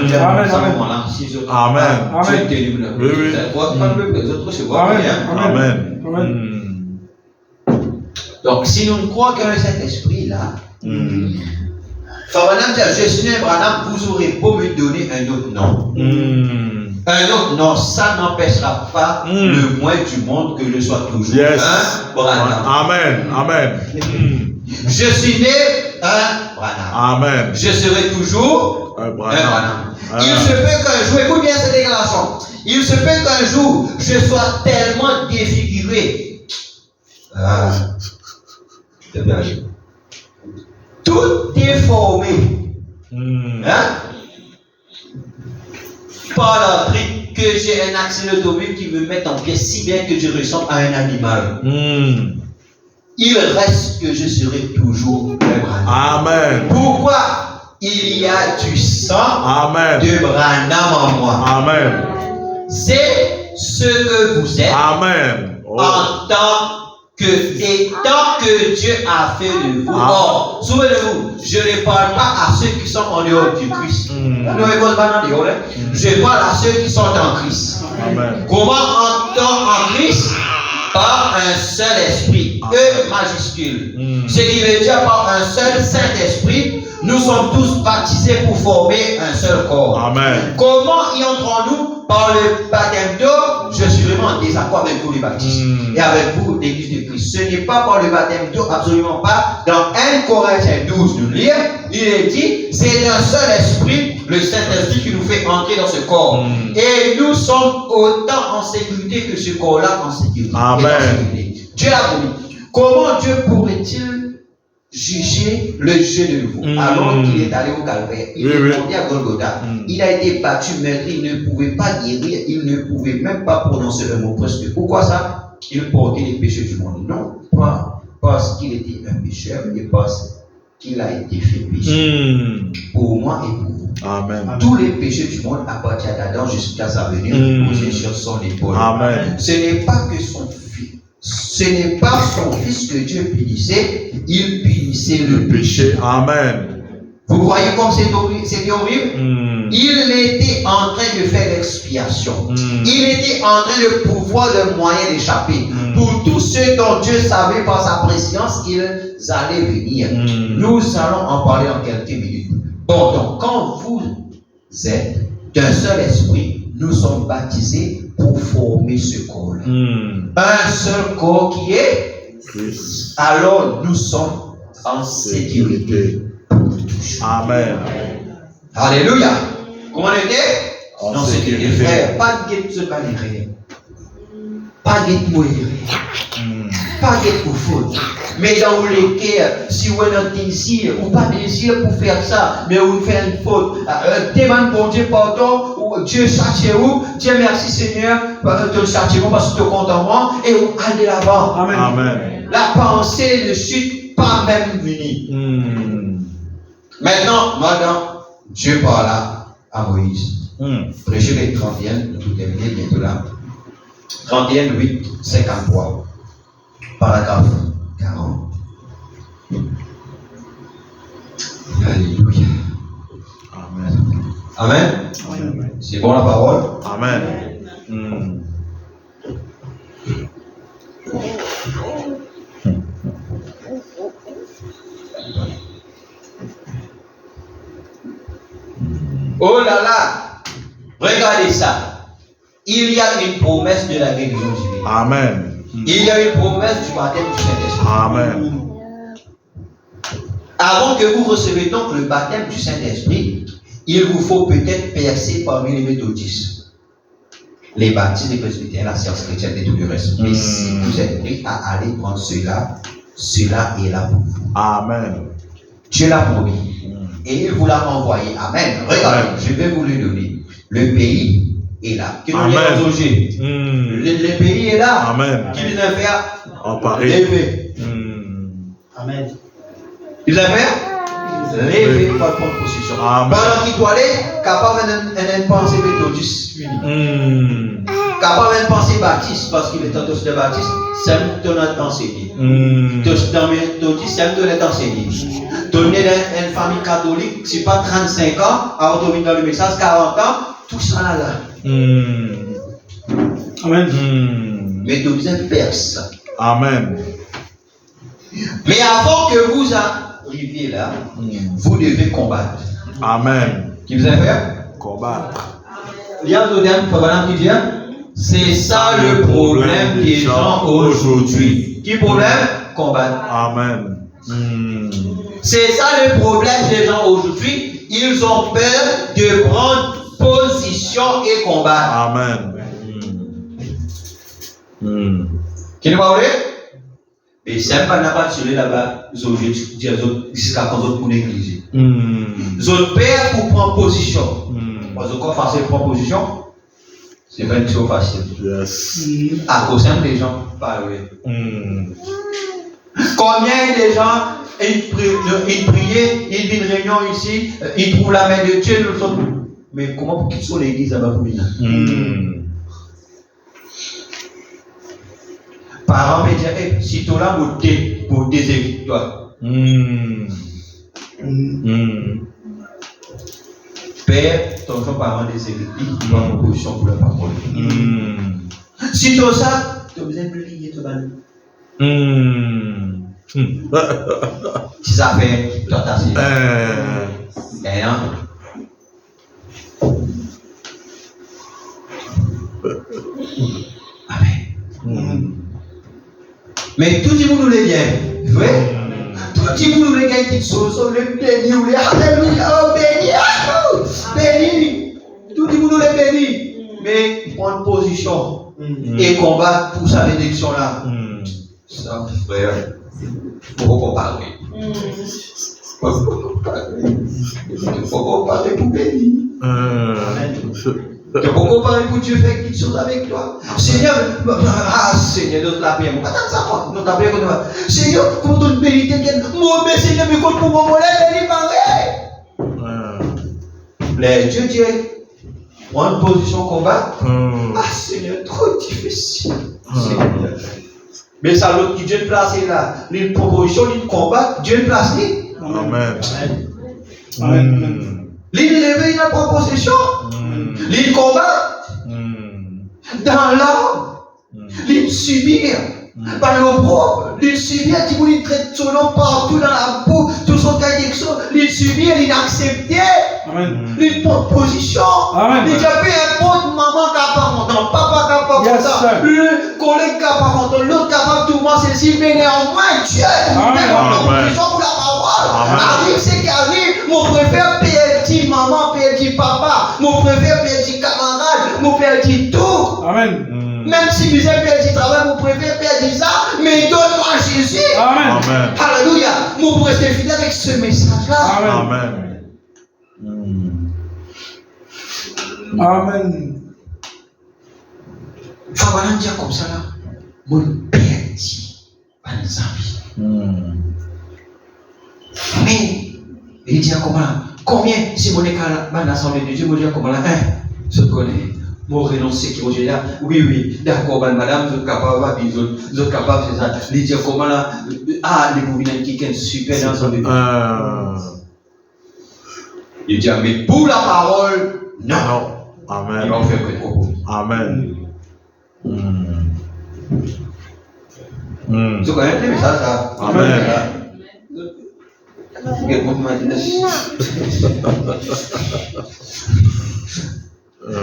Amen. Tu es terrible. Oui, oui. Quand les autres recevoir, Amen. Amen. donc, si nous croyons que le Saint-Esprit là, Branham dit, je suis né Branham, vous aurez beau me donner un autre nom. Un autre nom, ça n'empêchera pas le moins du monde que je sois toujours un Branham. Amen. Amen. Je suis né un Branham. Amen. Je serai toujours Un un Branham. Branham. Il se peut qu'un jour, écoute bien cette déclaration, il se peut qu'un jour, je sois tellement défiguré. C'est bien. Tout déformé. Hein? Par l'arthrite, que j'ai un accident automobile qui me met en pièce si bien que je ressemble à un animal. Il reste que je serai toujours un Branham. Amen. Pourquoi? Il y a du sang Amen. de Branham en moi. Amen. C'est ce que vous êtes Amen. en tant que Dieu a fait de vous. Or, souvenez-vous, je ne parle pas à ceux qui sont en dehors du Christ. Je parle à ceux qui sont en Christ. Amen. Comment entend en Christ? Par un seul esprit, E majuscule. Ce qui veut dire par un seul Saint-Esprit, nous sommes tous baptisés pour former un seul corps. Amen. Comment y entrons-nous? Par le baptême d'eau. Je suis vraiment en désaccord avec vous les baptistes et avec vous l'Église de Christ. Ce n'est pas par le baptême d'eau, absolument pas. Dans 1 Corinthiens 12, nous lisons, il est dit, c'est un seul esprit, le Saint-Esprit qui nous fait entrer dans ce corps. Et nous sommes autant en sécurité que ce corps-là en sécurité. Amen. Dieu a promis. Comment Dieu pourrait-il juger le jeu de nouveau alors qu'il est allé au calvaire? Il est monté à Golgotha. Il a été battu, meurtri, il ne pouvait pas guérir, il ne pouvait même pas prononcer le mot presque. Pourquoi ça? Il portait les péchés du monde. Non, pas parce qu'il était un pécheur, mais parce qu'il a été fait péché. Pour moi et pour vous. Amen. Tous les péchés du monde appartiennent à Adam jusqu'à sa venue posée sur son épaule. Amen. Ce n'est pas que son fils. Ce n'est pas son fils que Dieu punissait, il punissait le péché. Amen. Vous voyez comme c'était horrible? Il était en train de faire l'expiation. Il était en train de pouvoir le moyen d'échapper. Pour tous ceux dont Dieu savait par sa préscience qu'ils allaient venir. Nous allons en parler en quelques minutes. Bon, donc, quand vous êtes d'un seul esprit, nous sommes baptisés pour former ce corps. Un seul corps qui est Christ. Alors nous sommes en sécurité. Amen. Alléluia. Comment on était? En sécurité. sécurité. Frère, pas de guette se balayer. Pas de guette mourir. Pas de guette pour faute. Mais dans les cas, si vous avez un désir, ou pas désir pour faire ça, mais vous faites une faute, demande bon Dieu pardon, ou Dieu châtie vous, Dieu merci Seigneur, de le châtiment parce que tu es content moi, et vous allez l'avant. Amen. Amen. La pensée ne suit pas même venue. Maintenant, Dieu parla à Moïse. Prêchez les 31, tout terminé bientôt là. 31, 8, 53. Paragraphe 40. Alléluia. Amen. Amen. Amen. C'est bon la parole? Amen. Oh là là! Regardez ça. Il y a une promesse de la guérison divine. Amen. Il y a une promesse du baptême du Saint-Esprit. Amen. Avant que vous recevez donc le baptême du Saint-Esprit, il vous faut peut-être percer parmi les méthodistes, les baptistes, les presbytériens, la science chrétienne et tout le reste. Mais si vous êtes prêts à aller prendre cela, cela est là pour vous. Amen. Dieu l'a promis. Et il vous l'a envoyé. Amen. Regardez, je vais vous le donner. Le pays est là. Que nous Amen. le pays est là. Amen. Qui vient faire En Paris. lever. Amen. Il vient faire lever par contre possession. Amen. Pendant qu'il doit aller, capable de penser méthodiste. Capable de penser baptiste, parce qu'il est en tous de baptiste, c'est un ton enseigné. Dans méthodiste, c'est un ton enseigné. Donner dans une famille catholique, c'est pas 35 ans, avant de venir dans le message, 40 ans, tout ça là. Amen. Méthodiste perse. Amen. Mais avant que vous arriviez là, vous devez combattre. Amen. Qui vous a fait? Combattre. C'est ça le problème des gens aujourd'hui. Qui problème? Combattre. Amen. C'est ça le problème des gens aujourd'hui. Ils ont peur de prendre position et combattre. Amen. Qui ne parle? Mais c'est pas n'a pas tiré là-bas, jusqu'à quand vous pour négliger. Ils ont peur pour prendre position. Parce que quand facile prendre position, c'est pas une chose facile. Yes. À cause des gens parlent. Combien de gens ils prient, ils viennent une réunion ici, ils trouvent la main de Dieu, nous sommes. Mais comment pour qu'ils soient l'église là-bas pour venir? Parents me disent, si tu as pour déshériter toi. Père, ton jeune parent déshérite, il prend une position pour la parole. Si tu as ça, tu as besoin de lier ton ballon. Si ça fait, toi t'as dit. Amen. Mais tout le monde nous les vient. Vrai? Tout le monde nous les gagne qui sont le béni ou les alléluia, oh béni. Tout le monde nous les bénit. Mais prendre position et combattre pour sa bénédiction là. Ça, frère, il faut comparer. Il faut comparer pour bénir. Tu peux comparer pour Dieu faire quelque chose avec toi. Seigneur, Seigneur, nous l'appelons. Attends ça, nous l'appelons. Seigneur, pour toute vérité, moi, mais Seigneur, mais pour mon mollet, il est pareil. Dieu dit, prends une position combat. Seigneur, trop difficile. Seigneur. Mais ça, l'autre qui Dieu placé là, une proposition, une combat, Dieu placé. Amen. L'île lever une proposition, l'île combat, dans l'âme, l'île subir, par l'opprobre, l'île subir, qui vous traite son nom partout dans la boue, tout son direction, l'île subir, l'île accepter, l'île proposition, l'île peu importe maman capable, papa capable, le collègue capable, l'autre capable, tout le monde, c'est si, mais néanmoins, Dieu, mais mon proposition pour la parole, arrive, c'est qu'arrive, mon préfère petit maman, petit papa, mon préfère petit camarade, mon petit tout. Amen. Même si vous avez petit travail, mon préfère petit ça, mais donne-moi Jésus. Amen. Alléluia. Mon pour rester fidèle avec ce message-là. Amen. Amen. Ça va dire comme ça là. Mon petit, par exemple. Mais, il dit comment là? Combien, si mon écart dans l'assemblée de Dieu, mon Dieu, comment là? Je connais. Mon renoncer qui vous dit là, oui, d'accord, madame, vous êtes capable, vous êtes capable, c'est ça. Il dit comment là? Les mouvements qui sont super dans l'assemblée de Dieu. Il dit, mais pour la parole, non. Amen. Il va faire que trop. Amen. Tu connais les messages là? Amen.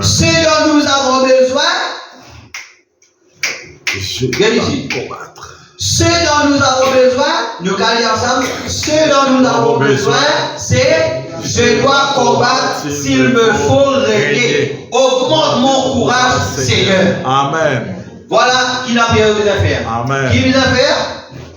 Ce dont nous avons besoin, viens ici. Ce dont nous avons besoin, nous allons ensemble. Ce dont nous avons besoin, c'est je dois combattre s'il me faut régner. Augmente mon courage, Seigneur. Amen. Voilà qui n'a prié aux affaires. Amen. Qui les affaires?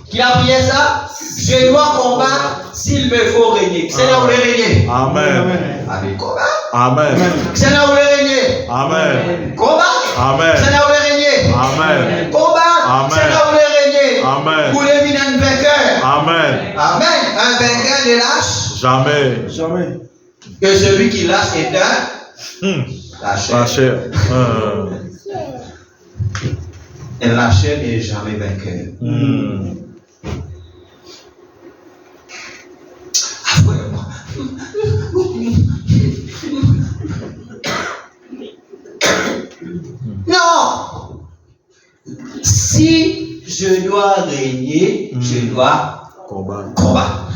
Qui a prié ça? Je dois combattre s'il me faut régner. Seigneur, vous voulez régner? Amen. Avec combat. Amen. Seigneur, vous voulez régner? Amen. Combat. Amen. Seigneur, vous voulez régner? Amen. Combat. Amen. Seigneur, vous voulez régner? Amen. Vous voulez venir un vainqueur? Amen. Amen. Un vainqueur ne lâche. Jamais. Que celui qui lâche est un lâcheur. La chair. Un lâcheur n'est jamais vainqueur. Non. Si je dois régner, je dois combattre.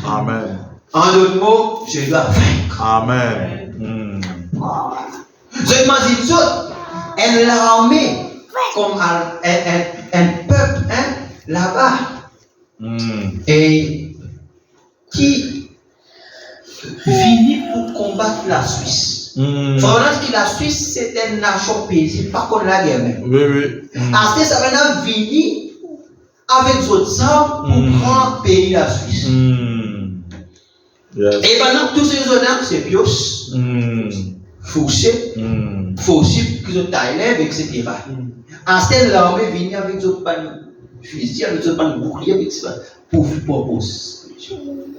Amen. En d'autres mots, je dois vaincre. Amen. Je m'en dis tout, l'armée, comme un peuple, là-bas, et qui finit pour combattre la Suisse. Pendant que la Suisse, c'est une nation paisible, pas contre la guerre même. Oui. Parce que ça va venir avec d'autres armes pour prendre le pays la Suisse. Yes. Et maintenant, tous ces honneurs, c'est Pios, Fouché, qui sont Thaïlande, etc. Ensuite, l'armée vient avec d'autres panneaux fusils, avec d'autres panneaux boucliers, etc. Pour propose.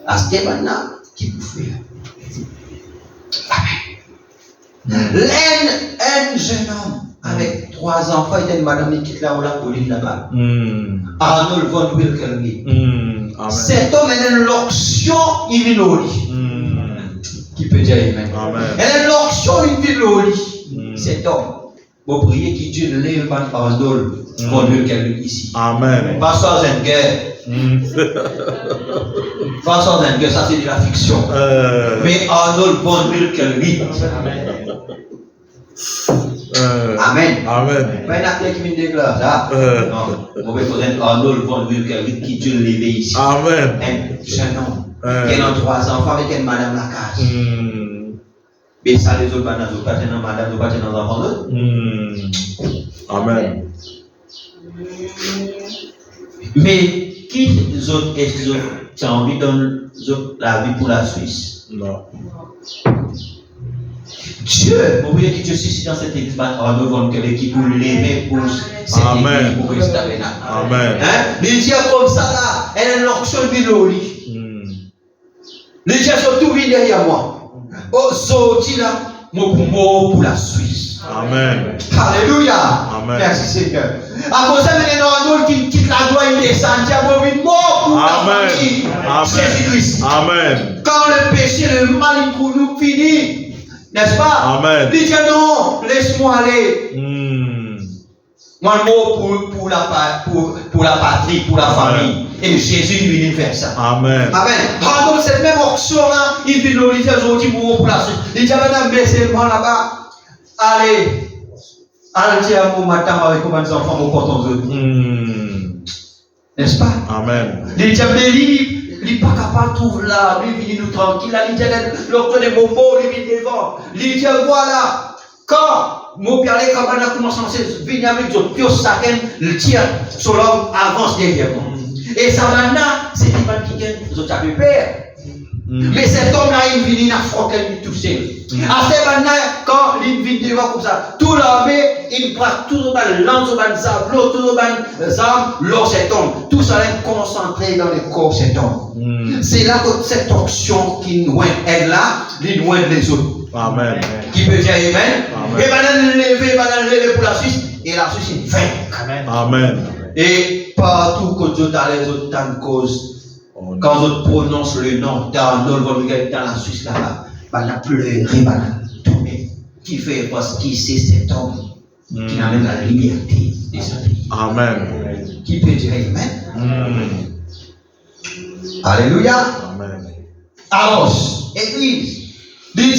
Ensuite, maintenant, qui peut faire? Un jeune homme avec 3 enfants, il y a une madame qui est là, on l'a colline là-bas. Arnold von Wilkelmy. Cet homme a une loction inouïe. Qui peut dire Amen. Il a une loction inouïe. Cet homme. Vous priez que Dieu lève Arnold von Wilkelmy ici. Amen. Pas sans une guerre. Pas sans une guerre, ça c'est de la fiction. Mais Arnold von Wilkelmy. Amen. Mais n'a qui me déclare ça. Non, on va poser Arnold von Wilkelmy qui Dieu lève ici. Amen. Un jeune homme qui a 3 enfants avec une madame la cage. Mais ça les autres madame, vous partez dans madame, vous partez dans enfants d'autres. Amen. Mais qui autres est-ce qu'ils ont envie de donner la vie pour la Suisse? Non. Dieu, vous voyez que Dieu suscite dans cette église en nous qui pour lever pour cette église, pour ce tabernacle. Amen. Les dieux comme ça là, elle est l'onction de l'oli. Les dieux sont tout venus derrière moi. Oh, sorti là, mon mot pour la Suisse. Amen. Alléluia. Amen. Merci Seigneur. À cause de nous qui quitte la gloire, il descend, il a mort pour la famille. Jésus-Christ. Amen. Quand le péché, le mal, pour nous finit. N'est-ce pas? Amen. Dis non, laisse-moi aller. Moi, le mot pour la patrie, pour la famille. Et Jésus lui faire ça. Amen. Amen. Ah, donc cette même option-là, il vit nous dire aujourd'hui pour la suite. Il dit, madame, baissez-moi là-bas. Allez. Allez, tiens, mon matin, avec comment les enfants vont porter aux N'est-ce pas? Amen. Il dit, il n'est pas capable de trouver là, lui, il nous tranquille, il dit, l'autre des moments, il vit devant. Il dit, voilà, quand mon père, quand on a commencé à venir avec d'autres pions, le tir sur l'homme avance derrière moi. Et ça maintenant, c'est des gens qui ont tapé père. Mais cet homme-là, il vient, il a froid, il touché. Après maintenant, quand il vient devant comme ça, tout l'armée, il prend tout le lance, tout le armes, l'or cet homme. Tout ça est concentré dans le corps cet homme. C'est là que cette onction qui nous est là, il nous les autres. Amen. Qui peut dire Amen. Et maintenant, lever pour la Suisse, et la Suisse est vainque. Amen. Amen. Et partout que Dieu a les autres temps de cause, quand on prononce le nom dans la Suisse là-bas, on a pleuré, on a tombé. Qui fait parce qu'il sait cet homme qui amène la liberté des autres. Amen. Qui peut dire Amen? Alléluia. Amen. Alors, Église, dit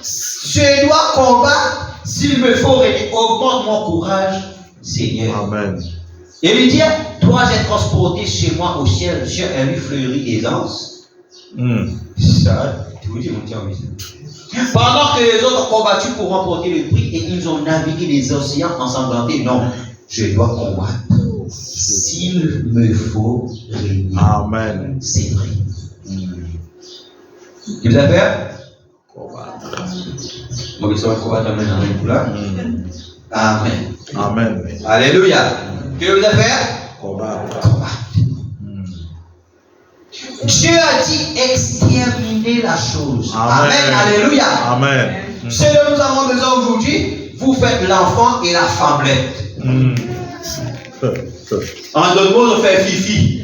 je dois combattre, s'il me faut, augmente mon courage, Seigneur. Amen. Et lui dire, toi j'ai transporté chez moi au ciel sur un lit fleuri d'aisance. Ça, tu vous dis, mon Dieu, pendant que les autres ont combattu pour remporter le prix et ils ont navigué les océans ensanglantés, non, je dois combattre. S'il me faut régner. Amen. C'est vrai. Il vous a fait? Moi, je vais combattre dans le là. Amen. Amen. Alléluia. Que vous avez fait? Combattre. Dieu a dit exterminer la chose. Amen. Alléluia. Amen. Ce que nous avons besoin aujourd'hui, vous faites l'enfant et la femmelette. En d'autres mots, on fait fifi.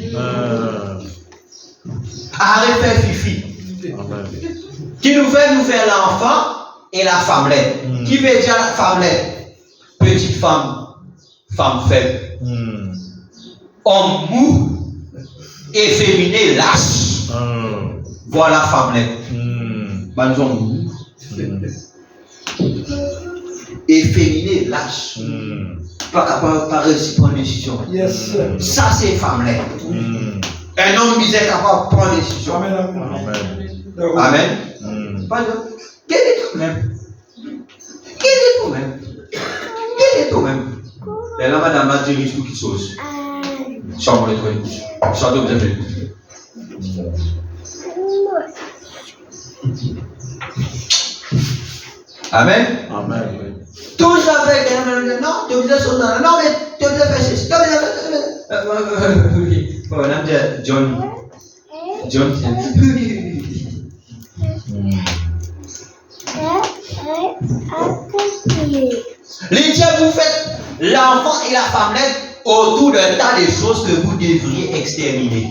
Arrête de faire fifi. Amen. Qui nous fait l'enfant et la femmelette. Qui veut dire la femmelette? Petite femme, femme faible. Homme mou, efféminé, lâche. Voilà femmelette. Banzon mou. Efféminé, lâche. Pas capable de réussir prendre une décision. Yes. Ça c'est femmelette. Un homme misère capable de prendre une décision. Amen. Amen. Pas de. Quel est toi-même? Quel est toi-même? Quel est toi-même? Et là, madame a dirigé tout qui chose. Chambre de toi. Chante vous avez. Amen. Amen. Tout ça fait que non, tu disais ça. Non, mais tu disais faire ceci. Tu disais faire madame John. Les dieux, vous faites l'enfant et la femmelette autour d'un tas de choses que vous devriez exterminer.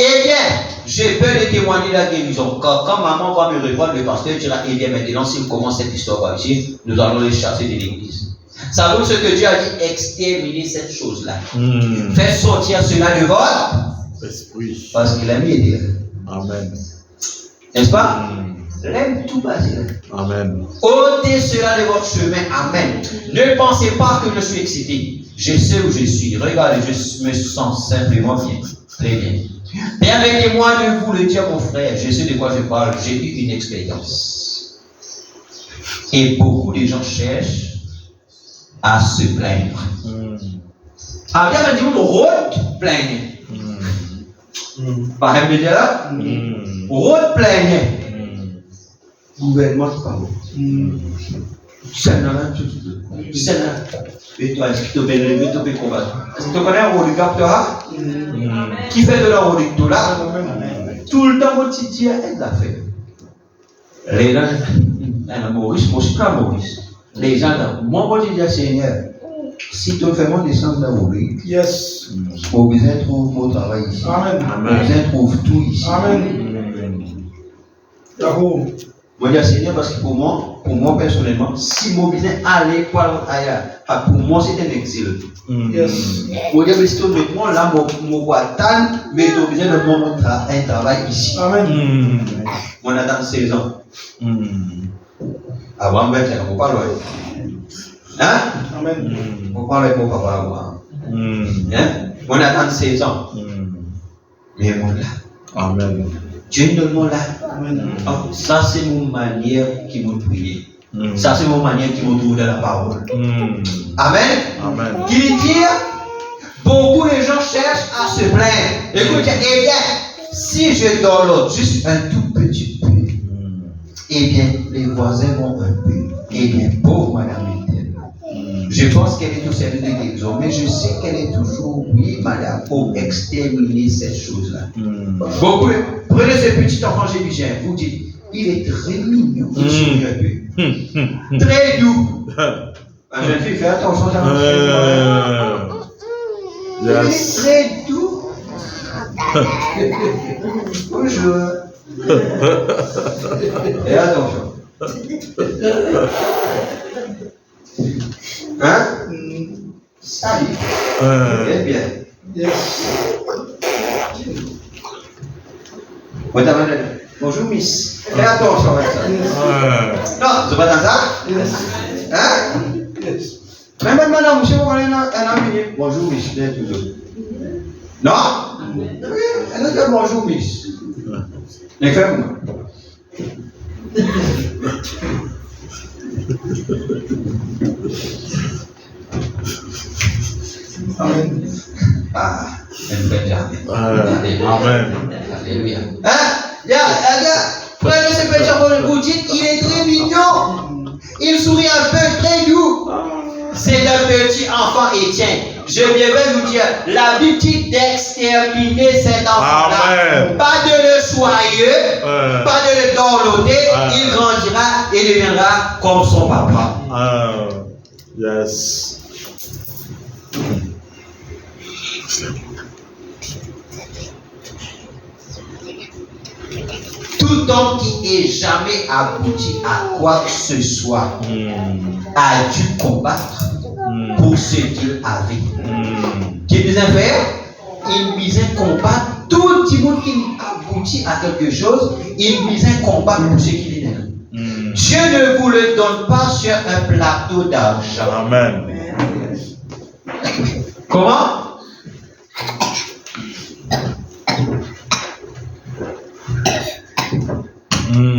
Eh bien, j'ai peur de témoigner la guérison. Quand maman va me répondre, le pasteur dira, eh bien maintenant, si on commence cette histoire par ici, nous allons les chasser de l'église. Ça veut dire ce que Dieu a dit, exterminer cette chose-là. Faites sortir cela de votre esprit. Parce qu'il a mis aider. Amen. N'est-ce pas? L'aime tout basé. Amen. Ôtez cela de votre chemin. Amen. Ne pensez pas que je suis excité. Je sais où je suis. Regardez, je me sens simplement bien. Très bien. Permettez-moi de vous le dire, mon frère. Je sais de quoi je parle. J'ai eu une expérience. Et beaucoup de gens cherchent à se plaindre. Alors, il y a des gens qui route plaignent. Par exemple, là, route plaignent. gouvernement qui parle. C'est dans la c'est là. Et toi, est-ce que tu peux combattre? Est-ce que tu connais un oligarque qui fait de la oligarque là? Tout le temps, mon petit Dieu, elle l'a fait. Les gens, Maurice, moi, je suis pas Maurice. Les gens, mon petit Dieu, Seigneur, si tu fais mon descendre dans mon lit, Yes. mon besoin trouve mon travail ici. Amen. Mon besoin trouve tout ici. Amen. D'accord. Moi, je Seigneur, parce que pour moi personnellement, si mon besoin allait pour ailleurs, pour moi, c'est un exil. Yes. Moi, je dis que moi, là, mon voisin, mais tu as besoin de mon un travail ici. Amen. On attend 16 ans. Avant, ben, on parle. Hein? Amen. On parle avec mon papa avant. Hein? On attend 16 ans. Mais mon là. Amen. Dieu nous donne là. Amen. Ça, c'est mon manière qui m'a prié. Ça, c'est mon manière qui m'a trouvé dans la parole. Amen. Amen. Qui veut dire, beaucoup de gens cherchent à se plaindre. Écoutez, eh bien, si je donne l'autre juste un tout petit peu, eh bien, les voisins vont un peu. Eh bien, pauvre madame est-elle. Je pense qu'elle est au service de guérison, mais je sais qu'elle est toujours, oui, madame, pour exterminer cette chose-là. Beaucoup, prenez ce petit enfant jébuséen, vous dites, il est très mignon, il sourit un peu. Très doux. La jeune fille, fais attention à ça. Il est très doux. Bonjour. Et attention. Hein? Salut. Très bien. Yes. Bonjour, Miss. Fais attention avec ça. Non, c'est pas dans ça? Hein? Yes. Mais madame, monsieur, vous connaissez un ami. Bonjour, Miss. Bien toujours. Non? Elle a dit bonjour, Miss. Mais fais-moi. Amen. Ah, elle me fait jamais. Amen. Alléluia. Hein? Prenez ce petit enfant, vous dites, il est très mignon. Il sourit un peu, très doux. C'est un petit enfant Étienne. Je vais vous dire, la Bible dit d'exterminer cet enfant-là. Pas de le soigner, pas de le dorloter. Il grandira et deviendra comme son papa. Yes. Tout homme qui n'est jamais abouti à quoi que ce soit a dû combattre pour ce qu'il avait. Qui disait faire? Il disait combattre. Tout le monde qui aboutit à quelque chose, il disait combattre pour ce qu'il est. Dieu ne vous le donne pas sur un plateau d'argent. Amen. Comment?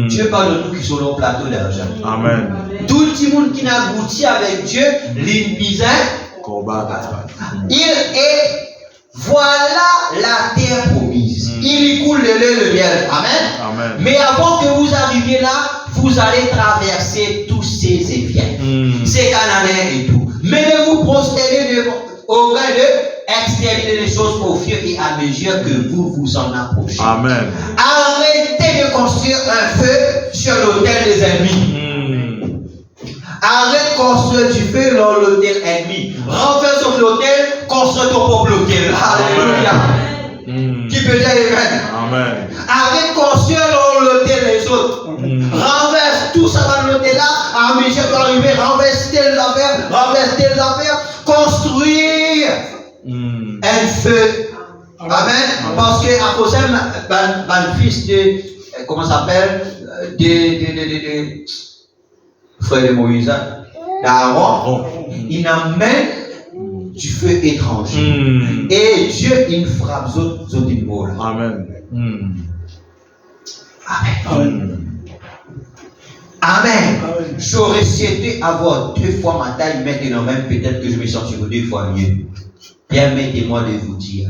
Dieu parle de nous qui sommes au plateau d'argent. Amen. Tout le monde qui n'a abouti avec Dieu, l'invisé, il est, voilà la terre promise. Il y coule le lait, le miel. Amen. Amen. Mais avant que vous arriviez là, vous allez traverser tous ces éviers, ces Cananéens et tout. Mais ne vous prosternez au gain de exterminer les choses au fur et à mesure que vous vous en approchez. Amen. Arrêtez de construire un feu sur l'autel des ennemis. Arrête de construire du feu dans l'autel ennemi. Renverse sur l'autel, construis ton propre autel. Alléluia. Qui peut dire amen? Amen. Arrête de construire dans l'autel des autres. Renverse tout ça dans l'autel là. À mesure que arriver, renverse telles affaires. Construire un feu. Amen. Parce que à cause d'un fils de, comment ça s'appelle, de frère de Moïse, d'Aaron, il amène du feu étranger. Et Dieu, il frappe d'autres mots. Amen. Amen. Amen. J'aurais souhaité avoir 2 fois ma taille, maintenant même peut-être que je me sentirai 2 fois mieux. Permettez-moi de vous dire,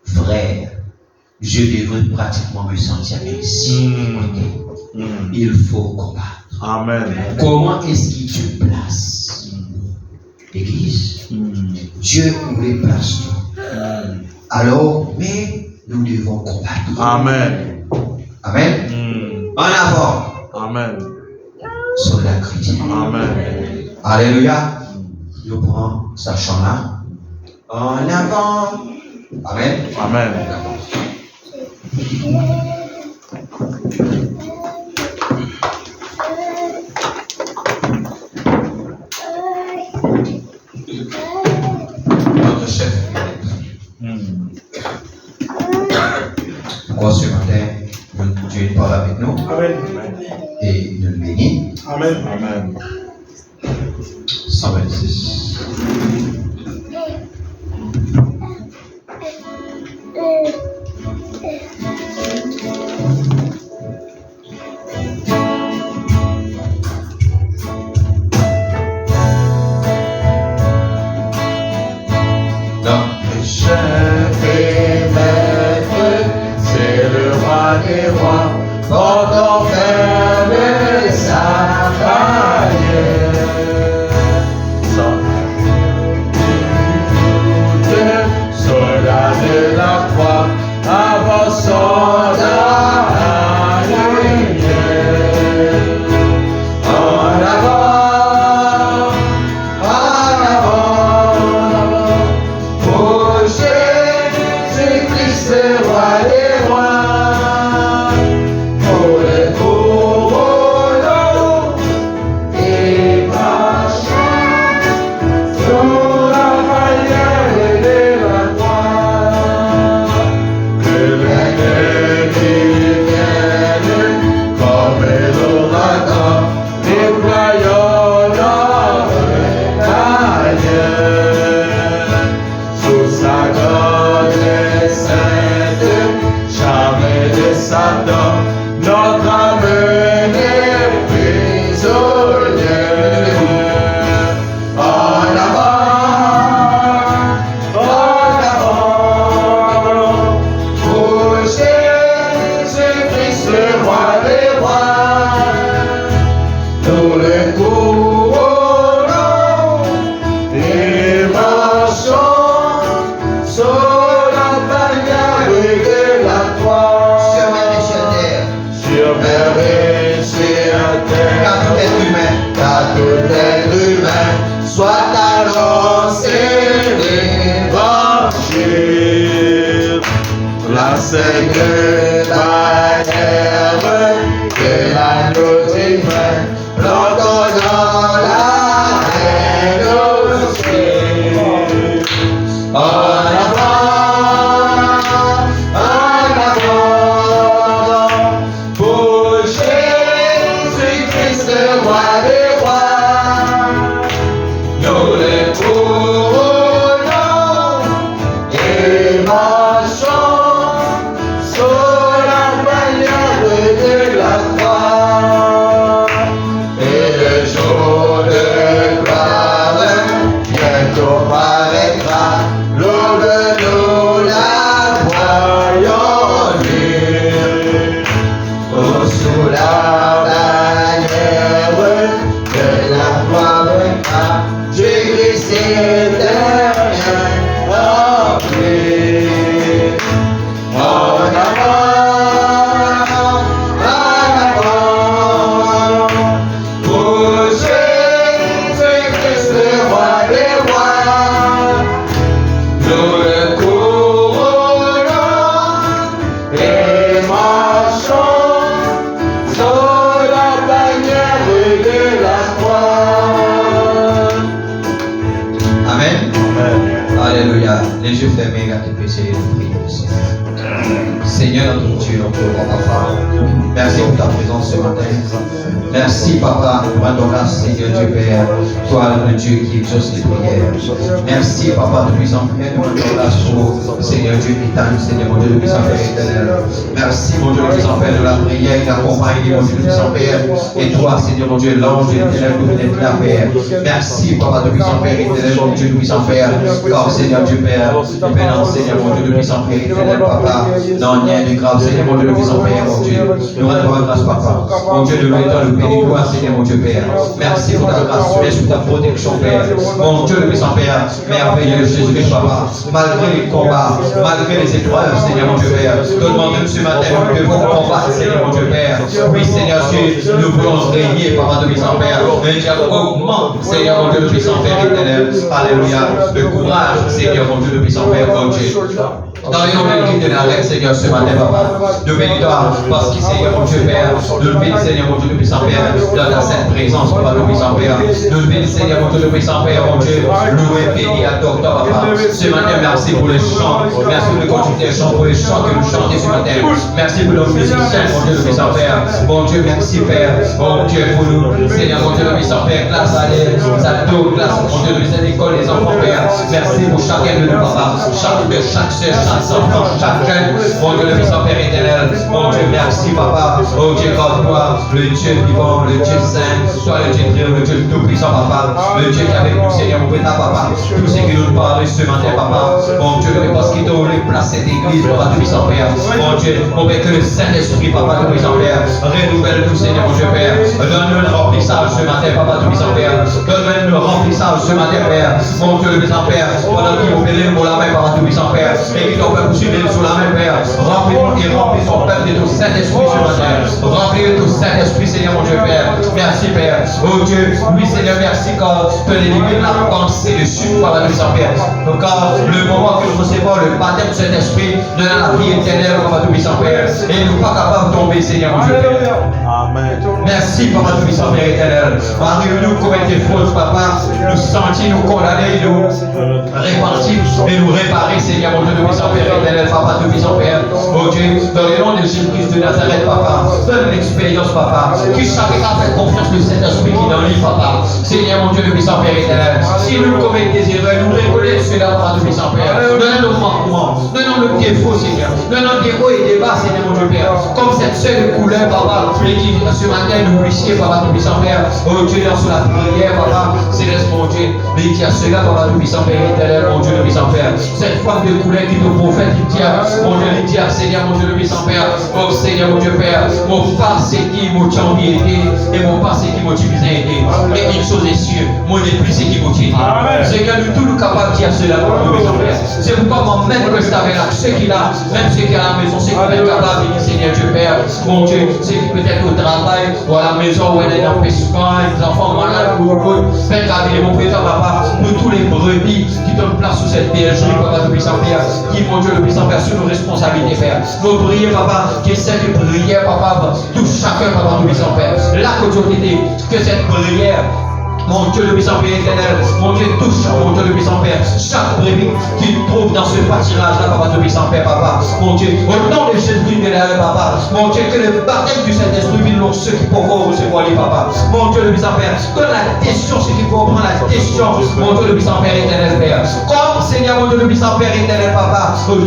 frère, je devrais pratiquement me sentir ainsi. il faut combattre. Amen. Comment est-ce qu'il te place? L'église. Dieu nous les place. Alors, mais nous devons combattre. Amen. Amen. En avant. Amen. Soldat chrétien. Amen. Alléluia. Nous prenons sa chant-là. En avant. Amen. Amen. Notre chef. Pourquoi ce matin, Dieu parle avec nous et nous le bénit. Amen. Amen. 126. Notre chef et maître, c'est le roi des rois, portant ferme sa bannière. Soldat de la croix, avançant la lumière. En avant, pour Jésus-Christ, roi des rois, pour les couronnants et marchant sur la bannière de la croix. Que l'ennemi vienne comme l'ouragan, déployant notre bannière. Sous sa grande sainte, jamais de Satan, notre âme n'est prisonnière. En avant, pour Jésus-Christ, le roi des rois, nous le couronnons et marchons sur la bannière de la croix. Sur mer et sur terre. Sur mer et sur terre. Car tout être humain soit annoncé l'évangile. La sainte bannière de l'agneau divin, l'entendant la reine au ciel. En avant, pour Jésus-Christ, le roi des rois, nous le couronnons et marchons sur la bannière de la croix. Et le jour de gloire bientôt paraîtra, l'aube nous la voyons venir. Oh, sous la bannière de la croix vaincra, Jésus éternel rempli. En avant, pour Jésus-Christ, le roi des rois, nous le couronnons et marchons sur la bannière de la croix. Amen. Alléluia. Les yeux fermés, à tes péchés et prier le Seigneur. Seigneur, notre Dieu, notre roi, papa, merci pour ta présence ce matin. Merci, papa, nous rendons grâce, Seigneur Dieu Père, toi le Dieu qui exauce les prières. Merci, papa, de puissant Père, nous rendons grâce pour Seigneur Dieu éternel, Seigneur mon Dieu, de puissant Père éternel. Merci, mon Dieu, de puissant Père, de la prière, qui accompagne, mon Dieu, de puissant Père. Et toi, Seigneur mon Dieu, l'ange éternel, nous venons de la Père. Merci, papa, de puissant Père éternel, mon Dieu, de puissant Père. Car, Seigneur Dieu Père, maintenant, Seigneur mon Dieu, de puissant Père éternel, papa, dans rien de grave, Seigneur, mon Dieu, le puissant Père, mon Dieu. Nous rendons grâce, Papa. Mon Dieu, nous mettons le pays de gloire, Seigneur, mon Dieu, Père. Merci pour ta grâce, merci pour ta protection, Père. Mon Dieu, le puissant Père, merveilleux Jésus-Christ, Papa. Malgré les combats, malgré les épreuves, Seigneur, mon Dieu, Père. Nous demandons ce matin, nous devons combattre, Seigneur, mon Dieu, Père. Oui, Seigneur, nous voulons régner, Papa, le puissant Père. Mais Dieu, augmente, Seigneur, mon Dieu, le puissant Père éternel. Alléluia. Le courage, Seigneur, mon Dieu, le puissant Père, mon Dieu. Dans les noms de l'arrêt, Seigneur, ce matin, Papa. Nous bénissons parce que, Seigneur, mon Dieu, Père. Nous bénissons, Seigneur, mon Dieu, le puissant Père, dans ta sainte présence, Papa, le puissant Père. Nous bénissons, Seigneur, mon Dieu, le puissant Père, mon Dieu. Loué, béni, adore toi, Papa. Ce matin, merci pour les chants. Merci pour le continuer des chants, pour les chants que nous chantons ce matin. Merci pour nos musiciens, mon Dieu, le puissant Père. Mon Dieu, merci, Père. Mon Dieu, pour nous. Seigneur, mon Dieu, le puissant Père, classe à l'aide, Zato, classe, mon Dieu, le puissant école, les enfants, Père. Merci pour chacun de nous, Papa. Chaque soeur, chaque enfant, chaque jeune. Mon Dieu, le puissant Père éternel. Mon Dieu, merci, Papa. Oh Dieu, comme toi, le Dieu vivant, le Dieu saint, toi le Dieu très, le Dieu tout-puissant, Papa. Le Dieu qui est avec nous, Seigneur, mon Père, Papa. Tout ce qui nous parle ce matin, Papa. Mon Dieu, parce qu'il t'a placé cette église, Papa, tout puissant Père. Mon Dieu, mon Père, que le Saint-Esprit, Papa, tout puissant Père, renouvelle-nous, Seigneur, mon Dieu, Père. Donne-nous le remplissage ce matin, Papa, tout puissant Père. Donne-nous le remplissage ce matin, Père. Mon Dieu, le puissant Père. Pendant qu'il vous fait pour la main, Papa, tout puissant Père. Et qu'il t'en peut poursuivre sous la main, Père. Remplis-nous et remplis ton peuple de ton Saint-Esprit ce matin. Remplis de ton Saint-Esprit, Seigneur, mon Dieu, Père. Merci, Père. Oh Dieu, oui, Seigneur, merci quand tu élimines la pensée dessus, Papa, tout puissant Père. Donc, quand le moment que nous recevons le baptême de Saint-Esprit, donne la vie éternelle, Papa, tout puissant Père. Et nous ne sommes pas capables de tomber, Seigneur, mon Dieu, Père. Amen. Merci, Papa, tout puissant Père éternel. Arrive-nous commettre des fautes, Papa. Nous sentir, nous condamner, nous répartir et nous réparer, Seigneur, mon Dieu, tout puissant Père éternel, Papa, tout puissant Père. Oh Dieu, dans le nom de Jésus-Christ de Nazareth, Papa, donne l'expérience, Papa. Que chacun a fait confiance de cet esprit qui est dans lui, Papa. Seigneur, mon Dieu, le puissant Père éternel. Si nous commettons des erreurs, nous reconnaissons cela, Papa, tout puissant Père. Donnons nos manquements, donnons nos défauts, Seigneur. Donnons des hauts et des bas, Seigneur, mon Dieu, Père. Comme cette seule couleur, Papa, et qui ce matin nous puissiez, Papa, tout puissant Père. Oh Dieu, dans la prière, Papa, céleste, mon Dieu. Mais qui a cela, Papa, tout puissant Père éternel, mon Dieu, le puissant Père. Cette femme de couleur qui te prophète, qui dit, mon Dieu, il dit, Seigneur, mon Dieu, le puissant Père. Oh Seigneur, mon Dieu, Père. Mon passé qui m'a envie et mon passé qui m'a divisé. Mais une chose est sûre, mon esprit, c'est qui m'a tué. Seigneur, nous tous nous capables de dire cela, mon Dieu, Père. C'est pourquoi mon maître que c'est avec là, ceux qui là, même ceux qui à la maison, ceux qui peuvent être capables de dire, Seigneur, Dieu, Père. Mon Dieu, ceux qui peut-être au travail, ou à la maison, où elle est dans le péchement, les enfants malades, ou autre. Père, gardez mon Père, Papa, nous tous les brebis qui donnent place sous cette bergerie, Papa, le puissant Père, qui, mon Dieu, le puissant Père, sur nos responsabilités, Père. Nous prions, Papa, que cette prière, Papa, touche chacun, Papa, le puissant Père. La quotidienneté, que cette prière, mon Dieu, le puissant Père éternel, mon Dieu, touche, mon Dieu, le puissant Père, chaque brebis qui trouve dans ce pâturage-là, Papa, le puissant Père, Papa, mon Dieu, au nom de Jésus de Nazareth, Papa, mon Dieu, que le baptême du Saint-Esprit vienne dans ceux qui pourront recevoir les Papa, mon Dieu, le puissant Père, donne la question, ceux qui pourront prendre la question, mon Dieu, le puissant Père éternel, Père, comme Seigneur, mon Dieu, le puissant Père éternel, Papa, oh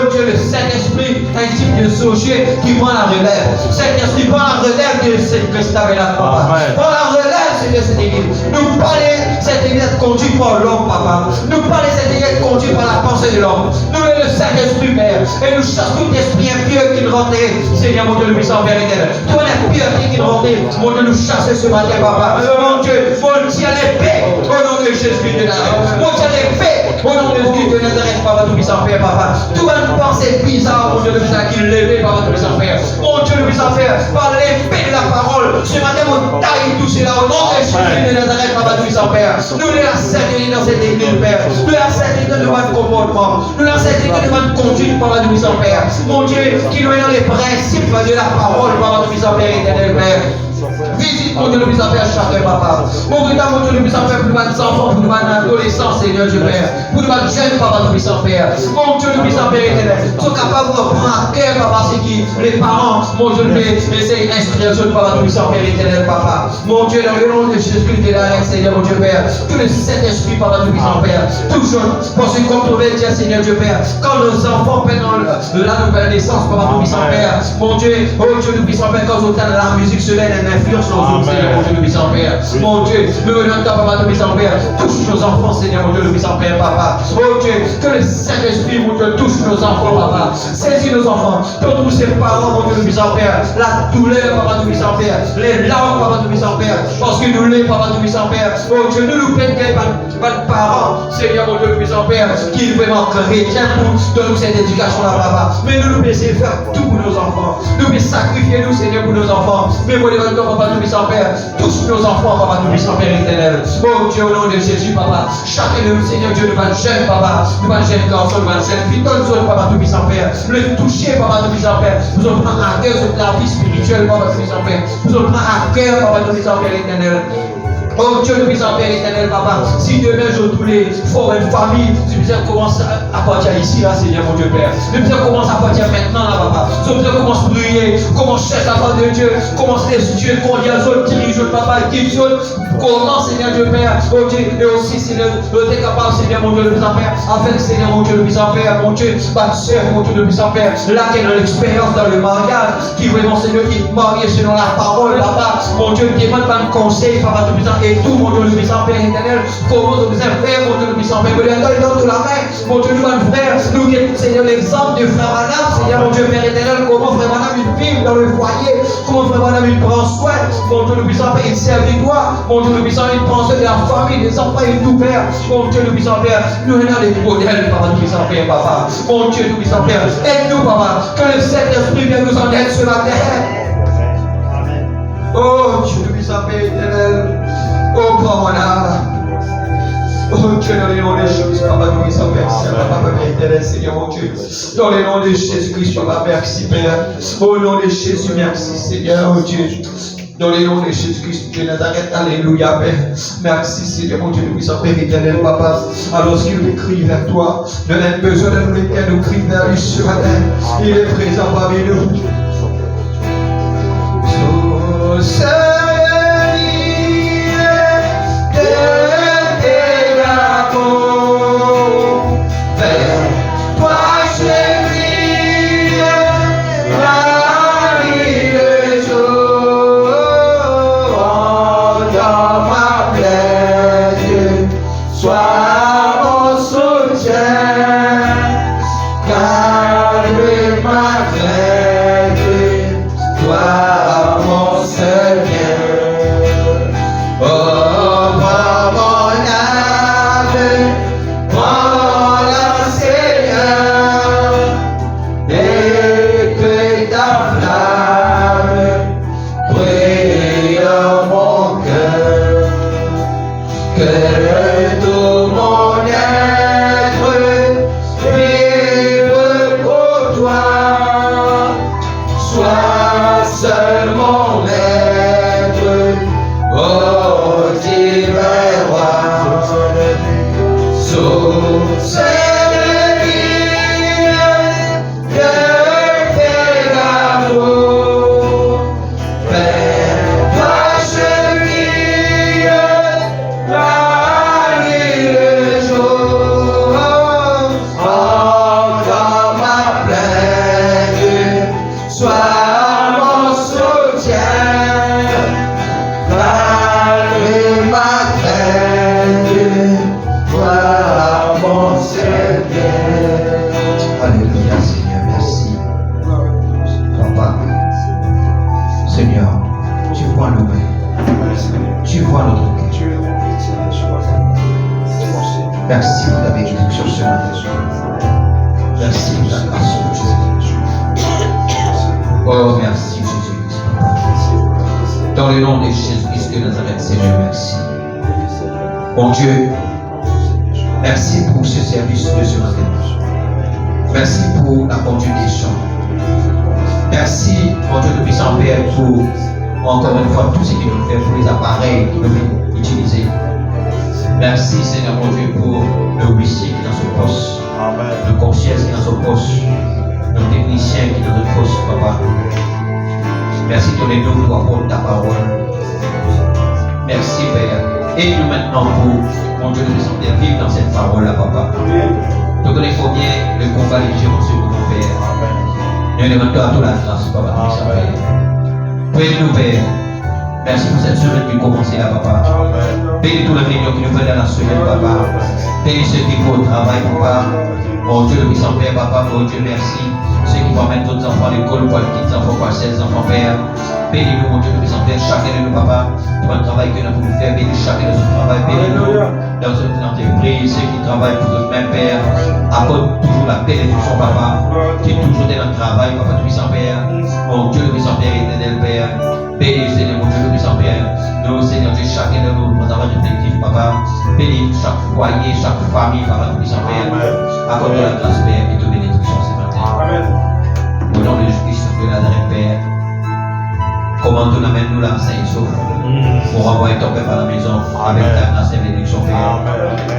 Dieu, le Saint-Esprit, un type de sorcier qui prend la relève, Saint-Esprit prend la relève de cette Christ-là, Papa, prend la relève de cette église. Nous parler cette église conduite par l'homme, Papa. Nous parler cette église conduite par la pensée de l'homme. Nous le Saint-Esprit, Père. Et nous chassons tout esprit impur qui nous rentrait. Seigneur, mon Dieu, le puissant Père éternel. Tout l'impureté qui nous rentrait. Mon Dieu, nous chasser ce matin, Papa. Mon Dieu, mon Dieu, l'épée. Au nom de Jésus de Nazareth. Mon Dieu, l'épée. Au nom de Jésus de Nazareth, Papa, tout puissant Père, Papa. Tout va nous penser bizarre, mon Dieu, le puissant qui lève, Papa, tout puissant Père. Mon Dieu, le puissant Père. Par l'épée de la parole. Ce matin, mon taille tout cela. Au nom de Jésus de Nazareth, Papa, tout puissant Père. Nous la sainteté dans cette église, Père. Nous la sainteté de notre comportement. Nous la sainteté de notre conduite, Papa, tout puissant Père. Mon Dieu, qui nous est dans les principes de la parole, Papa, tout puissant Père éternel, Père. Visite, mon Dieu, le puissant Père, chacun, Papa. Mon Dieu, le puissant Père, pour nous enfants, pour nous adolescents, Seigneur Dieu Père. Pour nous jeunes, Papa, le puissant Père. Mon Dieu, le puissant Père éternel. Sont capables de prendre à cœur, Papa, c'est qui les parents, mon Dieu, essayer d'instruire sur Papa, le puissant Père éternel, Papa. Mon Dieu, dans le nom de Jésus-Christ de la Seigneur, mon Dieu Père. Tout le Saint-Esprit, Papa, le puissant Père. Toujours pour se contrôler, Seigneur Dieu Père. Quand nos enfants pendant la nouvelle naissance, Papa, le puissant Père. Mon Dieu, oh Dieu, le puissant Père, quand on entend la musique, cela a une influence sur nous. Seigneur, mon Dieu, le puissant Père. Mon Dieu, nous venons ta papa, le puissant Père. Touche nos enfants, Seigneur, mon Dieu, le puissant Père, papa. Oh Dieu, que le Saint-Esprit, mon Dieu, touche nos enfants, papa. Saisis nos enfants. Pour tous ces parents, mon Dieu, le puissant Père. La douleur, papa, le puissant Père. Les larmes, papa, le puissant Père. Parce que nous l'est, papa, le puissant Père. Oh Dieu, nous nous peinons pas de parents, Seigneur, mon Dieu, le puissant Père, qui est vraiment chrétien pour donner cette éducation-là, papa. Mais nous essayer de faire tout pour nos enfants. Nous pouvons sacrifier nous, Seigneur, pour nos enfants. Mais pour les enfants, papa, nous puissons Père, tous nos enfants, papa, nous puissons Père éternel. Oh Dieu, au nom de Jésus, papa, chacun de nous, Seigneur Dieu, nous va jeune, papa, nous va jeune garçon, nous va jeune fille, donne-nous, papa, nous puissons Père, le toucher, papa, nous puissons Père, nous allons prendre à cœur toute la vie spirituelle, papa, nous puissons Père, nous allons prendre à cœur, papa, nous puissons Père éternel. Oh Dieu, nous puissons Père éternel, papa. Si demain je tous les formes une famille, tu puisses commencer à partir ici, là, Seigneur, mon Dieu Père. Tu puisses commencer à partir maintenant, là, papa. Tu puisses commencer à prier, commence à chercher la part de Dieu, commence à étudier, qu'on y a zone, dirige, papa, guide, comment, Seigneur Dieu Père, oh Dieu, et aussi, Seigneur, tu es capable, Seigneur, mon Dieu, le puissant Père, avec, Seigneur, mon Dieu, le puissant Père, mon Dieu, ma soeur, mon Dieu, le puissant Père, là, qui a l'expérience dans le mariage, qui vraiment, Seigneur, qui est marié selon la parole, papa, mon Dieu, qui demande pas de conseil, papa, le puissant, et tout, mon Dieu, le puissant Père éternel, comment nous puissons faire, mon Dieu, le puissant Père, donne la main, mon Dieu, nous allons frère, nous qui Seigneur, l'exemple de frère Madame, Seigneur, mon Dieu, Père éternel, comment frère Madame, il vit dans le foyer, comment frère Madame, il prend soin, mon Dieu, le puissant Père, il sert de toi, mon Dieu, le puissant, il prend soin de la famille, des enfants et tout, Père, mon Dieu, le puissant Père, nous venons des modèles, papa, le puissant Père, papa, mon Dieu, le puissant Père, aide-nous, papa, que le Saint-Esprit vienne nous en aide sur la terre. Oh Dieu, le puissant Père éternel. Oh, prends mon âme. Oh Dieu, dans le nom de Jésus, papa, nous puissons Père, papa, Père éternel, Seigneur, mon Dieu. Dans le nom de Jésus-Christ, papa, merci, Père. Au nom de Jésus, merci, Seigneur, oh Dieu. Dans le nom de Jésus-Christ, Dieu Nazareth, alléluia, Père. Merci, Seigneur, mon Dieu, nous puissons Père éternel, papa. Alors qu'il nous crie vers toi, nous n'avons besoin de nous lesquels nous crie vers lui sur la terre. Il est présent parmi nous. Merci pour ta bénédiction ce matin. Merci pour ta grâce Jésus. Oh, merci Jésus-Christ, Papa. Dans le nom de Jésus-Christ de Nazareth, Seigneur, merci. Mon Dieu, merci pour ce service de ce matin. Merci pour la conduite des chants. Merci, mon Dieu de puissant Père, pour encore une fois tout ce qu'il nous fait pour les appareils que nous pouvons utiliser. Merci Seigneur mon Dieu pour le huissier qui est dans son poste, le concierge qui est dans son poste, le technicien qui est dans son poste, Papa. Merci pour les nous pour apporter ta parole. Merci Père. Et nous maintenant pour, mon Dieu, nous sommes vivre dans cette parole-là, Papa. Nous connaissons combien le combat léger dans ce que nous faisons. Nous demandons à toute la grâce, Papa. Prenez-nous, Père. Merci pour cette semaine qui commence là, papa. Bénis tous les réunions qui nous veulent dans la semaine, papa. Bénis ceux qui vont au travail, papa. Mon Dieu, le puissant Père, papa, mon Dieu, merci. Ceux qui vont mettre d'autres enfants à l'école, pour les petits enfants, pour les enfants, Père. Bénis-nous, mon Dieu, le puissant Père, chacun de nous, papa, pour le travail que nous pouvons faire. Bénis chacun de son travail. Bénis-nous dans cette entreprise, ceux qui travaillent pour notre même Père. Accorde toujours la bénédiction, papa, qui est toujours dans le travail, papa, le puissant Père. Mon Dieu, le puissant Père, éternel Père. Bénis, Seigneur, mon Dieu, le puissant Père. Nous, Seigneur Dieu, chacun de nous, nous avons respectif, papa. Bénis chaque foyer, chaque famille, papa, le puissant Père. Accorde la grâce, Père, et de bénédiction ce matin. Au nom de Jésus-Christ de Nazareth, Père. Comment tu amènes nous là, Saint Sauf, pour envoyer ton Père à la maison avec ta grâce et bénédiction, Père.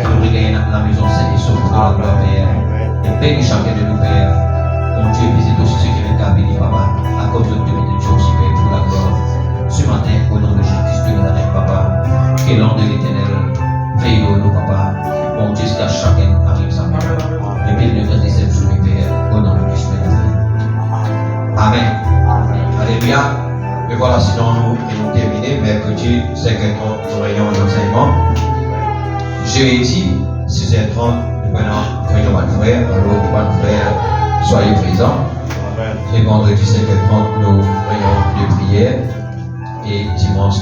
Que nous regagnons la maison, Saint Sauf, pour la gloire, Père. Et bénis chacun de nous, Père. Mon Dieu, visite aussi ceux qui viennent à bénir, papa. Accorde de bénédiction aussi, Père, pour la gloire. Ce matin, au nom de Jésus-Christ de Nazareth, papa. Que l'ange de l'Éternel veille au nous, papa. Mon Dieu, jusqu'à chacun arrive sa mère. Et bénis nous des sur le Père, au nom de Jésus de Nazareth. Amen. Alléluia. Et voilà, sinon nous terminer. Mercredi, 5h30, nous réunions l'enseignement. Jeudi, 6h30, nous réunions notre frère. Alors, notre frère, soyez présents. Et vendredi, 5h30, nous réunions de prière. Et dimanche,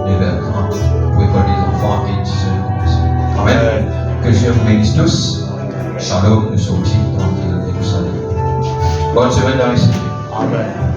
9h30, pour école des enfants et 10h30. Amen. Que Dieu vous bénisse tous. Shalom, nous sommes tranquilles et nous saluons. Bonne semaine dans les Seigneur. Amen.